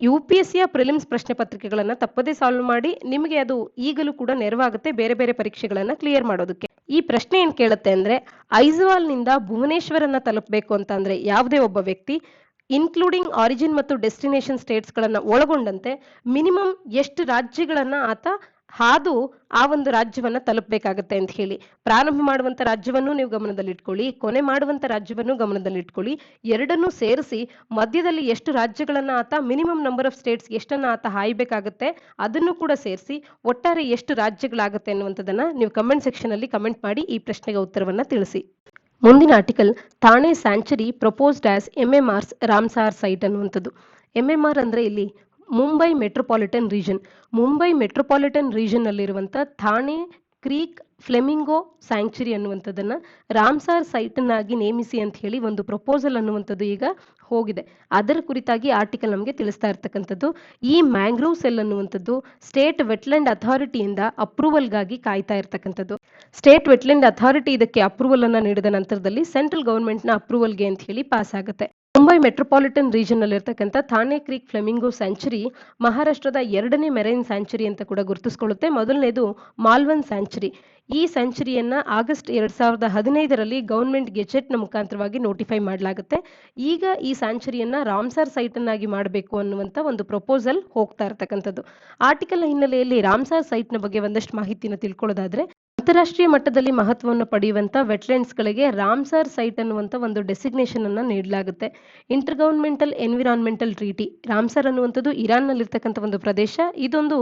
UPSCಯ ಪ್ರಿಲಿಮ್ಸ್ ಪ್ರಶ್ನೆ ಪತ್ರಿಕೆಗಳನ್ನು ತಪ್ಪದೇ ಸಾಲ್ವ್ ಮಾಡಿ ನಿಮಗೆ ಅದು ಈಗಲೂ ಕೂಡ ನೆರವಾಗುತ್ತೆ ಬೇರೆ ಬೇರೆ ಪರೀಕ್ಷೆಗಳನ್ನು ಕ್ಲಿಯರ್ ಮಾಡೋದಕ್ಕೆ. ಈ ಪ್ರಶ್ನೆ ಏನ್ ಕೇಳುತ್ತೆ ಅಂದ್ರೆ, ಐಜ್ವಾಲ್ನಿಂದ ಭುವನೇಶ್ವರನ್ನ ತಲುಪಬೇಕು ಅಂತ ಅಂದ್ರೆ ಯಾವುದೇ ಒಬ್ಬ ವ್ಯಕ್ತಿ ಇನ್ಕ್ಲೂಡಿಂಗ್ ಆರಿಜಿನ್ ಮತ್ತು ಡೆಸ್ಟಿನೇಷನ್ ಸ್ಟೇಟ್ಸ್ಗಳನ್ನು ಒಳಗೊಂಡಂತೆ ಮಿನಿಮಮ್ ಎಷ್ಟು ರಾಜ್ಯಗಳನ್ನ ಆತ ಹಾದು ಆ ಒಂದು ರಾಜ್ಯವನ್ನ ತಲುಪಬೇಕಾಗತ್ತೆ ಅಂತ ಹೇಳಿ. ಪ್ರಾರಂಭ ಮಾಡುವಂತ ರಾಜ್ಯವನ್ನು ನೀವು ಗಮನದಲ್ಲಿಟ್ಕೊಳ್ಳಿ, ಕೊನೆ ಮಾಡುವಂತ ರಾಜ್ಯವನ್ನು ಗಮನದಲ್ಲಿಟ್ಕೊಳ್ಳಿ. ಎರಡನ್ನೂ ಸೇರಿಸಿ ಮಧ್ಯದಲ್ಲಿ ಎಷ್ಟು ರಾಜ್ಯಗಳನ್ನ ಆತ ಮಿನಿಮಮ್ ನಂಬರ್ ಆಫ್ ಸ್ಟೇಟ್ಸ್ ಎಷ್ಟನ್ನ ಆತ ಹಾಯ್ಬೇಕಾಗತ್ತೆ ಅದನ್ನು ಕೂಡ ಸೇರಿಸಿ ಒಟ್ಟಾರೆ ಎಷ್ಟು ರಾಜ್ಯಗಳಾಗುತ್ತೆ ಅನ್ನುವಂಥದ್ದನ್ನ ನೀವು ಕಮೆಂಟ್ ಸೆಕ್ಷನ್ ಅಲ್ಲಿ ಕಮೆಂಟ್ ಮಾಡಿ ಈ ಪ್ರಶ್ನೆಗೆ ಉತ್ತರವನ್ನ ತಿಳಿಸಿ. ಮುಂದಿನ article, Thane sanctuary proposed as MMR's Ramsar site ಅನ್ನುವಂಥದ್ದು. MMR ಅಂದ್ರೆ ಇಲ್ಲಿ Mumbai metropolitan region. Mumbai metropolitan region ನಲ್ಲಿರುವಂಥ ಥಾಣೆ ಕ್ರೀಕ್ ಫ್ಲೆಮಿಂಗೋ ಸ್ಯಾಂಕ್ಚುರಿ ಅನ್ನುವಂಥದ್ದನ್ನ ರಾಮ್ಸಾರ್ ಸೈಟ್ ಅನ್ನಾಗಿ ನೇಮಿಸಿ ಅಂತ ಹೇಳಿ ಒಂದು ಪ್ರಪೋಸಲ್ ಅನ್ನುವಂಥದ್ದು ಈಗ ಹೋಗಿದೆ. ಅದರ ಕುರಿತಾಗಿ ಆರ್ಟಿಕಲ್ ನಮಗೆ ತಿಳಿಸ್ತಾ ಇರ್ತಕ್ಕಂಥದ್ದು. ಈ ಮ್ಯಾಂಗ್ರೋವ್ ಸೆಲ್ ಅನ್ನುವಂಥದ್ದು ಸ್ಟೇಟ್ ವೆಟ್ಲ್ಯಾಂಡ್ ಅಥಾರಿಟಿಯಿಂದ ಅಪ್ರೂವಲ್ಗಾಗಿ ಕಾಯ್ತಾ ಇರ್ತಕ್ಕಂಥದ್ದು. ಸ್ಟೇಟ್ ವೆಟ್ಲ್ಯಾಂಡ್ ಅಥಾರಿಟಿ ಇದಕ್ಕೆ ಅಪ್ರೂವಲ್ ಅನ್ನ ನೀಡಿದ ನಂತರದಲ್ಲಿ ಸೆಂಟ್ರಲ್ ಗವರ್ಮೆಂಟ್ ನ ಅಪ್ರೂವಲ್ಗೆ ಅಂತ ಹೇಳಿ ಪಾಸ್ ಆಗುತ್ತೆ. ಮುಂಬೈ ಮೆಟ್ರೋಪಾಲಿಟನ್ ರೀಜನ್ ನಲ್ಲಿ ಇರ್ತಕ್ಕಂಥ ಥಾಣೆ ಕ್ರೀಕ್ ಫ್ಲೆಮಿಂಗೋ ಸ್ಯಾಂಚುರಿ ಮಹಾರಾಷ್ಟ್ರದ ಎರಡನೇ ಮೆರೈನ್ ಸ್ಯಾಂಚುರಿ ಅಂತ ಕೂಡ ಗುರುತಿಸಿಕೊಳ್ಳುತ್ತೆ. ಮೊದಲನೇದು ಮಾಲ್ವನ್ ಸ್ಯಾಂಚುರಿ. ಈ ಸ್ಯಾಂಚುರಿಯನ್ನ ಆಗಸ್ಟ್ 2015ರಲ್ಲಿ ಗವರ್ಮೆಂಟ್ ಗೆಜೆಟ್ ನ ಮುಖಾಂತರವಾಗಿ ನೋಟಿಫೈ ಮಾಡಲಾಗುತ್ತೆ. ಈಗ ಈ ಸ್ಯಾಂಚುರಿಯನ್ನ ರಾಮ್ಸಾರ್ ಸೈಟ್ ಅನ್ನಾಗಿ ಮಾಡಬೇಕು ಅನ್ನುವಂತ ಒಂದು ಪ್ರಪೋಸಲ್ ಹೋಗ್ತಾ ಇರ್ತಕ್ಕಂಥದ್ದು. ಆರ್ಟಿಕಲ್ ಹಿನ್ನೆಲೆಯಲ್ಲಿ ರಾಮ್ಸಾರ್ ಸೈಟ್ ನ ಬಗ್ಗೆ ಒಂದಷ್ಟು ಮಾಹಿತಿನ ತಿಳ್ಕೊಳ್ಳೋದಾದ್ರೆ, ಅಂತಾರಾಷ್ಟ್ರೀಯ ಮಟ್ಟದಲ್ಲಿ ಮಹತ್ವವನ್ನು ಪಡೆಯುವಂತ ವೆಟ್ಲ್ಯಾಂಡ್ಸ್ಗಳಿಗೆ ರಾಮ್ಸಾರ್ ಸೈಟ್ ಅನ್ನುವಂಥ ಒಂದು ಡೆಸಿಗ್ನೇಷನ್ ಅನ್ನ ನೀಡಲಾಗುತ್ತೆ. Intergovernmental environmental treaty. Ramsar ಅನ್ನುವಂಥದ್ದು ಇರಾನ್ನಲ್ಲಿರ್ತಕ್ಕಂಥ ಒಂದು ಪ್ರದೇಶ. ಇದೊಂದು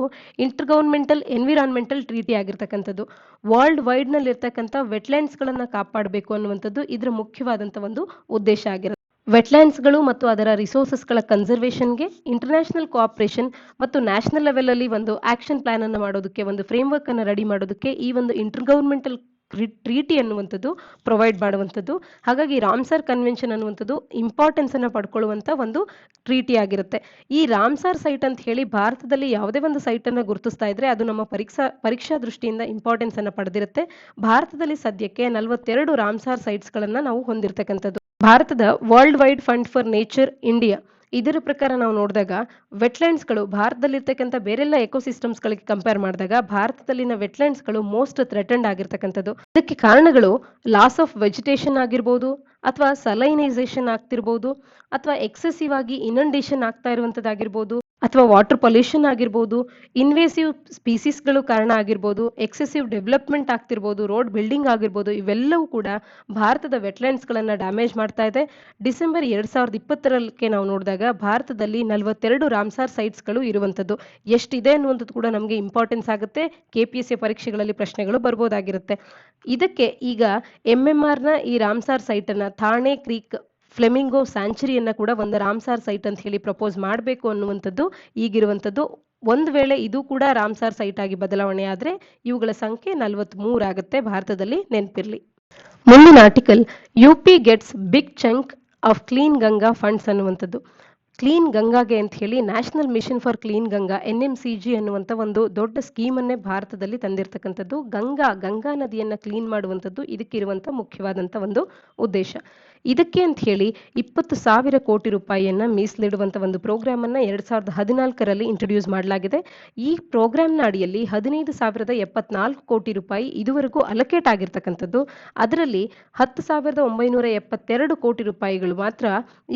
ಇಂಟರ್ ಗವರ್ಮೆಂಟಲ್ ಎನ್ವಿರಾನ್ಮೆಂಟಲ್ ಟ್ರೀಟಿ ಆಗಿರ್ತಕ್ಕಂಥದ್ದು. ವರ್ಲ್ಡ್ ವೈಡ್ ನಲ್ಲಿರ್ತಕ್ಕಂಥ ವೆಟ್ಲ್ಯಾಂಡ್ಸ್ಗಳನ್ನ ಕಾಪಾಡಬೇಕು ಅನ್ನುವಂಥದ್ದು ಇದರ ಮುಖ್ಯವಾದಂಥ ಒಂದು ಉದ್ದೇಶ ಆಗಿರುತ್ತೆ. ವೆಟ್ಲ್ಯಾಂಡ್ಸ್ಗಳು ಮತ್ತು ಅದರ ರಿಸೋರ್ಸಸ್ಗಳ ಕನ್ಸರ್ವೇಷನ್ಗೆ ಇಂಟರ್ನ್ಯಾಷನಲ್ ಕೋಆಪರೇಷನ್ ಮತ್ತು ನ್ಯಾಷನಲ್ ಲೆವೆಲ್ ಅಲ್ಲಿ ಒಂದು ಆಕ್ಷನ್ ಪ್ಲಾನ್ ಅನ್ನು ಮಾಡೋದಕ್ಕೆ, ಒಂದು ಫ್ರೇಮ್ವರ್ಕ್ ಅನ್ನು ರೆಡಿ ಮಾಡೋದಕ್ಕೆ ಈ ಒಂದು ಇಂಟರ್ ಗವರ್ಮೆಂಟಲ್ ಟ್ರೀಟಿ ಅನ್ನುವಂಥದ್ದು ಪ್ರೊವೈಡ್ ಮಾಡುವಂಥದ್ದು. ಹಾಗಾಗಿ ರಾಮ್ಸಾರ್ ಕನ್ವೆನ್ಷನ್ ಅನ್ನುವಂಥದ್ದು ಇಂಪಾರ್ಟೆನ್ಸ್ ಅನ್ನು ಪಡ್ಕೊಳ್ಳುವಂತ ಒಂದು ಟ್ರೀಟಿ ಆಗಿರುತ್ತೆ. ಈ ರಾಮ್ಸಾರ್ ಸೈಟ್ ಅಂತ ಹೇಳಿ ಭಾರತದಲ್ಲಿ ಯಾವುದೇ ಒಂದು ಸೈಟ್ ಅನ್ನ ಗುರುತಿಸ್ತಾ ಇದ್ರೆ ಅದು ನಮ್ಮ ಪರೀಕ್ಷಾ ದೃಷ್ಟಿಯಿಂದ ಇಂಪಾರ್ಟೆನ್ಸ್ ಅನ್ನ ಪಡೆದಿರುತ್ತೆ. ಭಾರತದಲ್ಲಿ ಸದ್ಯಕ್ಕೆ 42 ರಾಮ್ಸಾರ್ ಸೈಟ್ಸ್ ಗಳನ್ನ ನಾವು ಹೊಂದಿರತಕ್ಕಂಥದ್ದು. ಭಾರತದ world wide fund for nature India ಇದರ ಪ್ರಕಾರ ನಾವು ನೋಡಿದಾಗ ವೆಟ್ಲ್ಯಾಂಡ್ಸ್ಗಳು ಭಾರತದಲ್ಲಿರ್ತಕ್ಕಂಥ ಬೇರೆಲ್ಲ ಎಕೋಸಿಸ್ಟಮ್ಸ್ ಗಳಿಗೆ ಕಂಪೇರ್ ಮಾಡಿದಾಗ ಭಾರತದಲ್ಲಿನ ವೆಟ್ಲ್ಯಾಂಡ್ಸ್ಗಳು ಮೋಸ್ಟ್ ಥ್ರೆಟನ್ಡ್ ಆಗಿರ್ತಕ್ಕಂಥದ್ದು. ಇದಕ್ಕೆ ಕಾರಣಗಳು ಲಾಸ್ ಆಫ್ ವೆಜಿಟೇಷನ್ ಆಗಿರ್ಬೋದು, ಅಥವಾ ಸಲೈನೈಸೇಷನ್ ಆಗ್ತಿರ್ಬೋದು, ಅಥವಾ ಎಕ್ಸೆಸಿವ್ ಆಗಿ ಇನಂಡೇಷನ್ ಆಗ್ತಾ ಇರುವಂತದ್ದಾಗಿರ್ಬೋದು, ಅಥವಾ ವಾಟರ್ ಪೊಲ್ಯೂಷನ್ ಆಗಿರ್ಬೋದು, ಇನ್ವೇಸಿವ್ ಸ್ಪೀಸೀಸ್ಗಳು ಕಾರಣ ಆಗಿರ್ಬೋದು, ಎಕ್ಸೆಸಿವ್ ಡೆವಲಪ್ಮೆಂಟ್ ಆಗ್ತಿರ್ಬೋದು, ರೋಡ್ ಬಿಲ್ಡಿಂಗ್ ಆಗಿರ್ಬೋದು, ಇವೆಲ್ಲವೂ ಕೂಡ ಭಾರತದ ವೆಟ್ಲ್ಯಾಂಡ್ಸ್ಗಳನ್ನ ಡ್ಯಾಮೇಜ್ ಮಾಡ್ತಾ ಇದೆ. ಡಿಸೆಂಬರ್ 2020ಕ್ಕೆ ನಾವು ನೋಡಿದಾಗ ಭಾರತದಲ್ಲಿ 42 ರಾಮ್ಸಾರ್ ಸೈಟ್ಸ್ಗಳು ಇರುವಂಥದ್ದು. ಎಷ್ಟಿದೆ ಅನ್ನುವಂಥದ್ದು ಕೂಡ ನಮಗೆ ಇಂಪಾರ್ಟೆನ್ಸ್ ಆಗುತ್ತೆ. KPSC ಪರೀಕ್ಷೆಗಳಲ್ಲಿ ಪ್ರಶ್ನೆಗಳು ಬರ್ಬೋದಾಗಿರುತ್ತೆ. ಇದಕ್ಕೆ ಈಗ MMRನ ಈ ರಾಮ್ಸಾರ್ ಸೈಟ್ ಅನ್ನ ಥಾಣೆ ಕ್ರೀಕ್ ಫ್ಲೆಮಿಂಗೋ ಸ್ಯಾಂಚುರಿಯನ್ನ ಕೂಡ ಒಂದು ರಾಮ್ಸಾರ್ ಸೈಟ್ ಅಂತ ಹೇಳಿ ಪ್ರಪೋಸ್ ಮಾಡಬೇಕು ಅನ್ನುವಂಥದ್ದು ಈಗಿರುವಂಥದ್ದು. ಒಂದು ವೇಳೆ ಇದು ಕೂಡ ರಾಮ್ಸಾರ್ ಸೈಟ್ ಆಗಿ ಬದಲಾವಣೆ ಆದ್ರೆ ಇವುಗಳ ಸಂಖ್ಯೆ 43 ಆಗುತ್ತೆ ಭಾರತದಲ್ಲಿ, ನೆನಪಿರ್ಲಿ. ಮುಂದಿನ article, UP gets big chunk of clean Ganga funds ಅನ್ನುವಂಥದ್ದು. ಕ್ಲೀನ್ ಗಂಗಾಗೆ ಅಂತ ಹೇಳಿ national mission for clean Ganga NMCG ಅನ್ನುವಂಥ ಒಂದು ದೊಡ್ಡ ಸ್ಕೀಮ್ ಅನ್ನೇ ಭಾರತದಲ್ಲಿ ತಂದಿರತಕ್ಕಂಥದ್ದು. ಗಂಗಾ ನದಿಯನ್ನ ಕ್ಲೀನ್ ಮಾಡುವಂಥದ್ದು ಇದಕ್ಕಿರುವಂಥ ಮುಖ್ಯವಾದಂಥ ಒಂದು ಉದ್ದೇಶ. ಇದಕ್ಕೆ ಅಂತ ಹೇಳಿ 20,000 ಕೋಟಿ ರೂಪಾಯಿಯನ್ನ ಮೀಸಲಿಡುವಂಥ ಒಂದು ಪ್ರೋಗ್ರಾಮ್ ಅನ್ನ 2014ರಲ್ಲಿ ಇಂಟ್ರೊಡ್ಯೂಸ್ ಮಾಡಲಾಗಿದೆ. ಈ ಪ್ರೋಗ್ರಾಮ್ನ ಅಡಿಯಲ್ಲಿ 15,074 ಕೋಟಿ ರೂಪಾಯಿ ಇದುವರೆಗೂ ಅಲೋಕೇಟ್ ಆಗಿರ್ತಕ್ಕಂಥದ್ದು. ಅದರಲ್ಲಿ 10,972 ಕೋಟಿ ರೂಪಾಯಿಗಳು ಮಾತ್ರ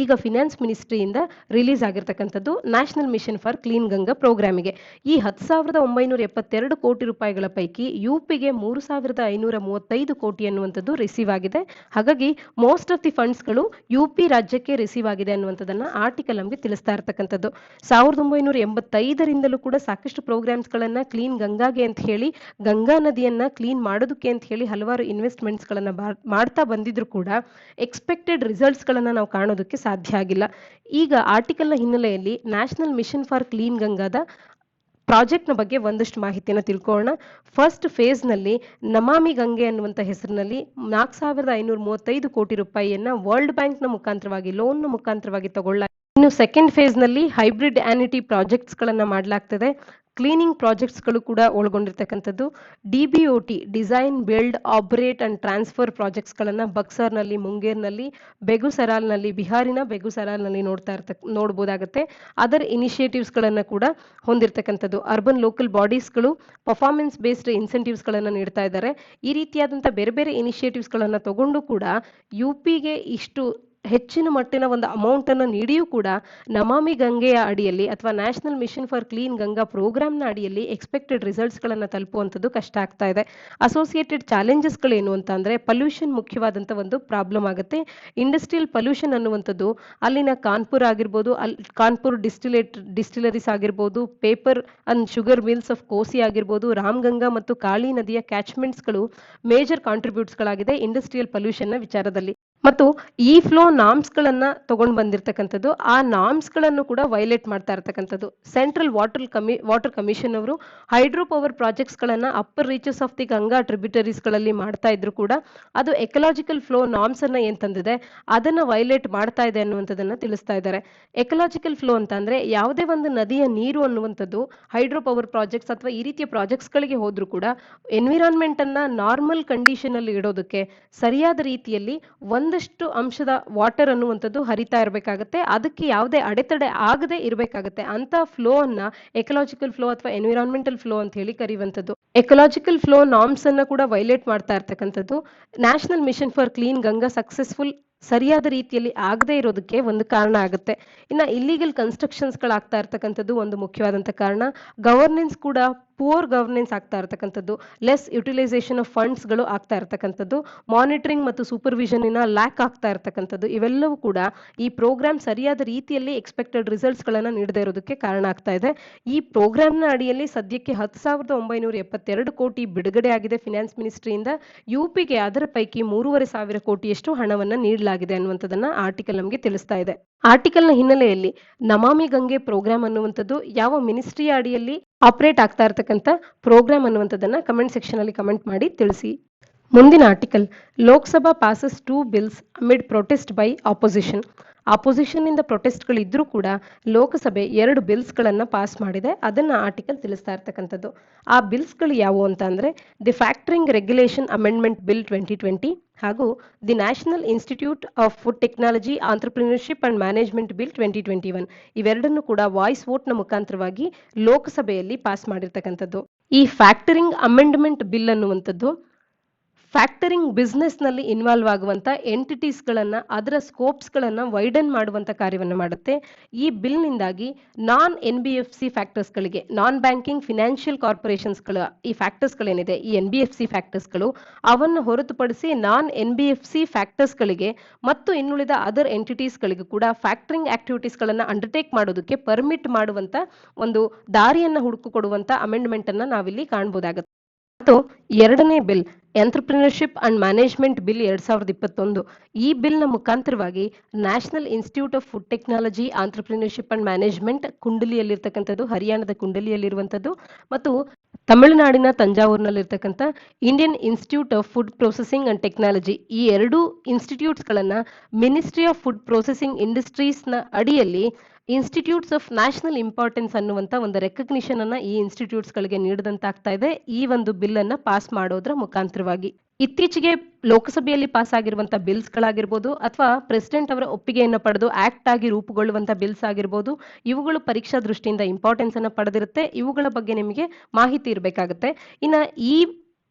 ಈಗ ಫಿನಾನ್ಸ್ ಮಿನಿಸ್ಟ್ರಿಯಿಂದ ರಿಲೀಸ್ ಆಗಿರ್ತಕ್ಕಂಥದ್ದು national mission for clean Ganga ಪ್ರೋಗ್ರಾಮಿಗೆ. ಈ 10,972 ಕೋಟಿ ರೂಪಾಯಿಗಳ ಪೈಕಿ UPಗೆ 3,535 ಕೋಟಿ ಅನ್ನುವಂಥದ್ದು ರಿಸೀವ್ ಆಗಿದೆ. ಹಾಗಾಗಿ ಮೋಸ್ಟ್ ಆಫ್ ದಿ ಫಂಡ್ಸ್ಗಳು ಯುಪಿ ರಾಜ್ಯಕ್ಕೆ ರಿಸೀವ್ ಆಗಿದೆ ಅನ್ನುವಂಥದ್ದನ್ನ ಆರ್ಟಿಕಲ್ ನಮಗೆ ತಿಳಿಸ್ತಾ ಇರ್ತಕ್ಕಂಥದ್ದು. 1985ರಿಂದಲೂ ಕೂಡ ಸಾಕಷ್ಟು ಪ್ರೋಗ್ರಾಮ್ಸ್ಗಳನ್ನ ಕ್ಲೀನ್ ಗಂಗಾಗೆ ಅಂತ ಹೇಳಿ, ಗಂಗಾ ನದಿಯನ್ನ ಕ್ಲೀನ್ ಮಾಡೋದಕ್ಕೆ ಅಂತ ಹೇಳಿ ಹಲವಾರು ಇನ್ವೆಸ್ಟ್ಮೆಂಟ್ಸ್ಗಳನ್ನ ಮಾಡ್ತಾ ಬಂದಿದ್ರು ಕೂಡ ಎಕ್ಸ್ಪೆಕ್ಟೆಡ್ ರಿಸಲ್ಟ್ಸ್ಗಳನ್ನ ನಾವು ಕಾಣೋದಕ್ಕೆ ಸಾಧ್ಯ ಆಗಿಲ್ಲ. ಈಗ ಆರ್ಟಿಕಲ್ನ ಹಿನ್ನೆಲೆಯಲ್ಲಿ ನ್ಯಾಷನಲ್ ಮಿಷನ್ ಫಾರ್ ಕ್ಲೀನ್ ಗಂಗಾದ ಪ್ರಾಜೆಕ್ಟ್ನ ಬಗ್ಗೆ ಒಂದಷ್ಟು ಮಾಹಿತಿಯನ್ನು ತಿಳ್ಕೊಳ್ಳೋಣ. ಫಸ್ಟ್ ಫೇಸ್ನಲ್ಲಿ ನಮಾಮಿ ಗಂಗೆ ಅನ್ನುವಂಥ ಹೆಸರಿನಲ್ಲಿ 4,535 ಕೋಟಿ ರೂಪಾಯಿಯನ್ನ ವರ್ಲ್ಡ್ ಬ್ಯಾಂಕ್ನ ಮುಖಾಂತರವಾಗಿ ಲೋನ್ನ ಮುಖಾಂತರವಾಗಿ ತಗೊಳ್ಳ. ಇನ್ನು ಸೆಕೆಂಡ್ ಫೇಸ್ನಲ್ಲಿ ಹೈಬ್ರಿಡ್ ಆನಿಟಿ ಪ್ರಾಜೆಕ್ಟ್ಸ್ಗಳನ್ನ ಮಾಡಲಾಗ್ತದೆ. ಕ್ಲೀನಿಂಗ್ ಪ್ರಾಜೆಕ್ಟ್ಸ್ಗಳು ಕೂಡ ಒಳಗೊಂಡಿರ್ತಕ್ಕಂಥದ್ದು. DBOT design build operate and transfer ಪ್ರಾಜೆಕ್ಟ್ಸ್ಗಳನ್ನ ಬಕ್ಸರ್ನಲ್ಲಿ, ಮುಂಗೇರ್ನಲ್ಲಿ, ಬೆಗುಸರಾಲ್ನಲ್ಲಿ, ಬಿಹಾರಿನ ಬೆಗುಸರಾಲ್ನಲ್ಲಿ ನೋಡ್ಬೋದಾಗತ್ತೆ. ಅದರ್ ಇನಿಷಿಯೇಟಿವ್ಸ್ಗಳನ್ನ ಕೂಡ ಹೊಂದಿರತಕ್ಕಂಥದ್ದು. ಅರ್ಬನ್ ಲೋಕಲ್ ಬಾಡೀಸ್ಗಳು ಪರ್ಫಾರ್ಮೆನ್ಸ್ ಬೇಸ್ಡ್ ಇನ್ಸೆಂಟಿವ್ಸ್ಗಳನ್ನ ನೀಡ್ತಾ ಇದ್ದಾರೆ. ಈ ರೀತಿಯಾದಂಥ ಬೇರೆ ಬೇರೆ ಇನಿಷಿಯೇಟಿವ್ಸ್ಗಳನ್ನ ತಗೊಂಡು ಕೂಡ ಯುಪಿಗೆ ಇಷ್ಟು ಹೆಚ್ಚಿನ ಮಟ್ಟಿನ ಒಂದು ಅಮೌಂಟ್ ಅನ್ನು ನೀಡಿಯೂ ಕೂಡ ನಮಾಮಿ ಗಂಗೆಯ ಅಡಿಯಲ್ಲಿ ಅಥವಾ national mission for clean Ganga ಪ್ರೋಗ್ರಾಮ್ನ ಅಡಿಯಲ್ಲಿ ಎಕ್ಸ್ಪೆಕ್ಟೆಡ್ ರಿಸಲ್ಟ್ಸ್ಗಳನ್ನು ತಲುಪುವಂಥದ್ದು ಕಷ್ಟ ಆಗ್ತಾ ಇದೆ. ಅಸೋಸಿಯೇಟೆಡ್ ಚಾಲೆಂಜಸ್ಗಳೇನು ಅಂತ ಅಂದರೆ ಪಲ್ಯೂಷನ್ ಮುಖ್ಯವಾದಂಥ ಒಂದು ಪ್ರಾಬ್ಲಮ್ ಆಗುತ್ತೆ. ಇಂಡಸ್ಟ್ರಿಯಲ್ ಪಲ್ಯೂಷನ್ ಅನ್ನುವಂಥದ್ದು ಅಲ್ಲಿನ ಕಾನ್ಪುರ್ ಆಗಿರ್ಬೋದು, ಕಾನ್ಪುರ್ ಡಿಸ್ಟಿಲರೀಸ್ ಆಗಿರ್ಬೋದು, paper and sugar mills of Kosi ಆಗಿರ್ಬೋದು, ರಾಮಗಂಗಾ ಮತ್ತು ಕಾಳಿ ನದಿಯ ಕ್ಯಾಚ್ಮೆಂಟ್ಸ್ಗಳು ಮೇಜರ್ ಕಾಂಟ್ರಿಬ್ಯೂಟ್ಸ್ಗಳಾಗಿದೆ ಇಂಡಸ್ಟ್ರಿಯಲ್ ಪಲ್ಯೂಷನ್ನ ವಿಚಾರದಲ್ಲಿ. ಮತ್ತು ಈ ಫ್ಲೋ ನಾರ್ಮ್ಸ್ಗಳನ್ನ ತಗೊಂಡು ಬಂದಿರತಕ್ಕಂಥದ್ದು, ಆ ನಾರ್ಮ್ಸ್ಗಳನ್ನು ಕೂಡ ವೈಲೇಟ್ ಮಾಡ್ತಾ ಇರ್ತಕ್ಕಂಥದ್ದು. ಸೆಂಟ್ರಲ್ ವಾಟರ್ ಕಮಿಷನ್ ಅವರು ಹೈಡ್ರೋ ಪವರ್ ಪ್ರಾಜೆಕ್ಟ್ಸ್ಗಳನ್ನ upper reaches of the Ganga ಟ್ರಿಬ್ಯೂಟರೀಸ್ಗಳಲ್ಲಿ ಮಾಡ್ತಾ ಇದ್ರು ಕೂಡ ಅದು ಎಕಲಾಜಿಕಲ್ ಫ್ಲೋ ನಾರ್ಮ್ಸ್ ಅನ್ನ ಏನ್ ತಂದಿದೆ ಅದನ್ನ ವೈಲೇಟ್ ಮಾಡ್ತಾ ಇದೆ ಅನ್ನುವಂಥದ್ದನ್ನ ತಿಳಿಸ್ತಾ ಇದ್ದಾರೆ. ಎಕಲಾಜಿಕಲ್ ಫ್ಲೋ ಅಂತ ಅಂದ್ರೆ ಯಾವುದೇ ಒಂದು ನದಿಯ ನೀರು ಅನ್ನುವಂಥದ್ದು ಹೈಡ್ರೋ ಪವರ್ ಪ್ರಾಜೆಕ್ಟ್ಸ್ ಅಥವಾ ಈ ರೀತಿಯ ಪ್ರಾಜೆಕ್ಟ್ಸ್ಗಳಿಗೆ ಹೋದ್ರೂ ಕೂಡ ಎನ್ವಿರಾನ್ಮೆಂಟ್ ಅನ್ನ ನಾರ್ಮಲ್ ಕಂಡೀಷನ್ ಅಲ್ಲಿ ಇಡೋದಕ್ಕೆ ಸರಿಯಾದ ರೀತಿಯಲ್ಲಿ ಒಂದಷ್ಟು ಅಂಶದ ವಾಟರ್ ಅನ್ನುವಂಥದ್ದು ಹರಿತಾ ಇರಬೇಕಾಗತ್ತೆ. ಅದಕ್ಕೆ ಯಾವುದೇ ಅಡೆತಡೆ ಆಗದೆ ಇರಬೇಕಾಗತ್ತೆ. ಅಂತ ಫ್ಲೋ ಅನ್ನ ಎಕಲಾಜಿಕಲ್ ಫ್ಲೋ ಅಥವಾ ಎನ್ವಿರಾನ್ಮೆಂಟಲ್ ಫ್ಲೋ ಅಂತ ಹೇಳಿ ಕರೆಯುವಂಥದ್ದು. ಎಕಲಾಜಿಕಲ್ ಫ್ಲೋ ನಾರ್ಮ್ಸ್ ಅನ್ನ ಕೂಡ ವೈಲೇಟ್ ಮಾಡ್ತಾ ಇರ್ತಕ್ಕಂಥದ್ದು national mission for clean Ganga successful ಸರಿಯಾದ ರೀತಿಯಲ್ಲಿ ಆಗದೆ ಇರೋದಕ್ಕೆ ಒಂದು ಕಾರಣ ಆಗುತ್ತೆ. ಇನ್ನು ಇಲ್ಲಿಗಲ್ ಕನ್ಸ್ಟ್ರಕ್ಷನ್ಸ್ಗಳಾಗ್ತಾ ಇರ್ತಕ್ಕಂಥದ್ದು ಒಂದು ಮುಖ್ಯವಾದಂಥ ಕಾರಣ. ಗವರ್ನೆನ್ಸ್ ಕೂಡ ಪುವರ್ ಗವರ್ನೆನ್ಸ್ ಆಗ್ತಾ ಇರ್ತಕ್ಕಂಥದ್ದು, ಲೆಸ್ ಯುಟಿಲೈಸೇಷನ್ ಆಫ್ ಫಂಡ್ಸ್ಗಳು ಆಗ್ತಾ ಇರ್ತಕ್ಕಂಥದ್ದು, ಮಾನಿಟರಿಂಗ್ ಮತ್ತು ಸೂಪರ್ವಿಷನಿನ ಲ್ಯಾಕ್ ಆಗ್ತಾ ಇರ್ತಕ್ಕಂಥದ್ದು, ಇವೆಲ್ಲವೂ ಕೂಡ ಈ ಪ್ರೋಗ್ರಾಮ್ ಸರಿಯಾದ ರೀತಿಯಲ್ಲಿ ಎಕ್ಸ್ಪೆಕ್ಟೆಡ್ ರಿಸಲ್ಟ್ಸ್ಗಳನ್ನು ನೀಡದೇ ಇರೋದಕ್ಕೆ ಕಾರಣ ಆಗ್ತಾ ಇದೆ. ಈ ಪ್ರೋಗ್ರಾಮ್ನ ಅಡಿಯಲ್ಲಿ ಸದ್ಯಕ್ಕೆ 10,972 ಕೋಟಿ ಬಿಡುಗಡೆ ಆಗಿದೆ ಫಿನಾನ್ಸ್ ಮಿನಿಸ್ಟ್ರಿಯಿಂದ. ಯುಪಿಗೆ ಅದರ ಪೈಕಿ 3,500 ಕೋಟಿಯಷ್ಟು ಹಣವನ್ನು ನೀಡಲಾಗಿದೆ ಅನ್ನುವಂಥದ್ದನ್ನ ಆರ್ಟಿಕಲ್ ನಮಗೆ ತಿಳಿಸ್ತಾ ಇದೆ. ಆರ್ಟಿಕಲ್ನ ಹಿನ್ನೆಲೆಯಲ್ಲಿ ನಮಾಮಿ ಗಂಗೆ ಪ್ರೋಗ್ರಾಮ್ ಅನ್ನುವಂಥದ್ದು ಯಾವ ಮಿನಿಸ್ಟ್ರಿಯ ಅಡಿಯಲ್ಲಿ ಆಪರೇಟ್ ಆಗ್ತಾ ಇರತಕ್ಕಂಥ ಪ್ರೋಗ್ರಾಮ್ ಅನ್ನುವಂಥದ್ದನ್ನ ಕಮೆಂಟ್ ಸೆಕ್ಷನ್ ಅಲ್ಲಿ ಕಮೆಂಟ್ ಮಾಡಿ ತಿಳಿಸಿ. ಮುಂದಿನ article, Lok Sabha passes 2 bills amid protest by opposition. Opposition ಇಂದ ಪ್ರೊಟೆಸ್ಟ್ಗಳಿದ್ರೂ ಕೂಡ ಲೋಕಸಭೆ 2 ಬಿಲ್ಸ್ಗಳನ್ನ ಪಾಸ್ ಮಾಡಿದೆ. ಅದನ್ನ ಆರ್ಟಿಕಲ್ ತಿಳಿಸ್ತಾ ಇರ್ತಕ್ಕಂಥದ್ದು. ಆ ಬಿಲ್ಸ್ಗಳು ಯಾವುವು ಅಂತ ಅಂದ್ರೆ the factoring regulation amendment bill 2020 ಹಾಗೂ the national institute of food technology entrepreneurship and management bill 2021. ಇವೆರಡನ್ನು ಕೂಡ ವಾಯ್ಸ್ ವೋಟ್ನ ಮುಖಾಂತರವಾಗಿ ಲೋಕಸಭೆಯಲ್ಲಿ ಪಾಸ್ ಮಾಡಿರ್ತಕ್ಕಂಥದ್ದು. ಈ ಫ್ಯಾಕ್ಟರಿಂಗ್ ಅಮೆಂಡ್ಮೆಂಟ್ ಬಿಲ್ ಅನ್ನುವಂಥದ್ದು ಫ್ಯಾಕ್ಟರಿಂಗ್ ಬಿಸ್ನೆಸ್ ನಲ್ಲಿ ಇನ್ವಾಲ್ವ್ ಆಗುವಂತ ಎಂಟಿಟೀಸ್ಗಳನ್ನ ಅದರ ಸ್ಕೋಪ್ಸ್ಗಳನ್ನ ವೈಡನ್ ಮಾಡುವಂತ ಕಾರ್ಯವನ್ನು ಮಾಡುತ್ತೆ. ಈ ಬಿಲ್ ನಿಂದಾಗಿ ನಾನ್ NBFC ಫ್ಯಾಕ್ಟರ್ಸ್ಗಳಿಗೆ, ನಾನ್ ಬ್ಯಾಂಕಿಂಗ್ ಫಿನಾನ್ಷಿಯಲ್ ಕಾರ್ಪೊರೇಷನ್ಸ್ಗಳ ಈ ಫ್ಯಾಕ್ಟರ್ಸ್ಗಳೇನಿದೆ, ಈ NBFC ಫ್ಯಾಕ್ಟರ್ಸ್ಗಳು ಅವನ್ನು ಹೊರತುಪಡಿಸಿ ನಾನ್ NBFC ಫ್ಯಾಕ್ಟರ್ಸ್ಗಳಿಗೆ ಮತ್ತು ಇನ್ನುಳಿದ ಅದರ್ ಎಂಟಿಟೀಸ್ಗಳಿಗೂ ಕೂಡ ಫ್ಯಾಕ್ಟರಿಂಗ್ ಆಕ್ಟಿವಿಟೀಸ್ಗಳನ್ನ ಅಂಡರ್ಟೇಕ್ ಮಾಡೋದಕ್ಕೆ ಪರ್ಮಿಟ್ ಮಾಡುವಂತ ಒಂದು ದಾರಿಯನ್ನ ಹುಡುಕಿಕೊಡುವಂತ ಅಮೆಂಡ್ಮೆಂಟ್ ಅನ್ನ ನಾವಿಲ್ಲಿ ಕಾಣಬಹುದಾಗುತ್ತೆ. ಮತ್ತು ಎರಡನೇ bill entrepreneurship and management bill 2021. ಈ ಬಿಲ್ನ ಮುಖಾಂತರವಾಗಿ national institute of food technology entrepreneurship and management ಕುಂಡಲಿಯಲ್ಲಿರ್ತಕ್ಕಂಥದ್ದು, ಹರಿಯಾಣದ ಕುಂಡಲಿಯಲ್ಲಿರುವಂಥದ್ದು, ಮತ್ತು ತಮಿಳುನಾಡಿನ ತಂಜಾವೂರಿನಲ್ಲಿರ್ತಕ್ಕಂಥ Indian institute of food processing and technology, ಈ ಎರಡೂ ಇನ್ಸ್ಟಿಟ್ಯೂಟ್ಸ್ಗಳನ್ನ ಮಿನಿಸ್ಟ್ರಿ ಆಫ್ ಫುಡ್ ಪ್ರೊಸೆಸಿಂಗ್ ಇಂಡಸ್ಟ್ರೀಸ್ನ ಅಡಿಯಲ್ಲಿ ಇನ್ಸ್ಟಿಟ್ಯೂಟ್ಸ್ ಆಫ್ ನ್ಯಾಷನಲ್ ಇಂಪಾರ್ಟೆನ್ಸ್ ಅನ್ನುವಂಥ ಒಂದು ರೆಕಗ್ನಿಷನ್ ಅನ್ನ ಈ ಇನ್ಸ್ಟಿಟ್ಯೂಟ್ಸ್ಗಳಿಗೆ ನೀಡಿದಂತಾಗ್ತಾ ಇದೆ ಈ ಒಂದು ಬಿಲ್ ಅನ್ನ ಪಾಸ್ ಮಾಡೋದ್ರ ಮುಖಾಂತರವಾಗಿ. ಇತ್ತೀಚೆಗೆ ಲೋಕಸಭೆಯಲ್ಲಿ ಪಾಸ್ ಆಗಿರುವಂತಹ ಬಿಲ್ಸ್ಗಳಾಗಿರ್ಬೋದು ಅಥವಾ ಪ್ರೆಸಿಡೆಂಟ್ ಅವರ ಒಪ್ಪಿಗೆಯನ್ನು ಪಡೆದು ಆಕ್ಟ್ ಆಗಿ ರೂಪುಗೊಳ್ಳುವಂತಹ ಬಿಲ್ಸ್ ಆಗಿರ್ಬೋದು, ಇವುಗಳು ಪರೀಕ್ಷಾ ದೃಷ್ಟಿಯಿಂದ ಇಂಪಾರ್ಟೆನ್ಸ್ ಅನ್ನ ಪಡೆದಿರುತ್ತೆ. ಇವುಗಳ ಬಗ್ಗೆ ನಿಮಗೆ ಮಾಹಿತಿ ಇರಬೇಕಾಗುತ್ತೆ. ಇನ್ನ ಈ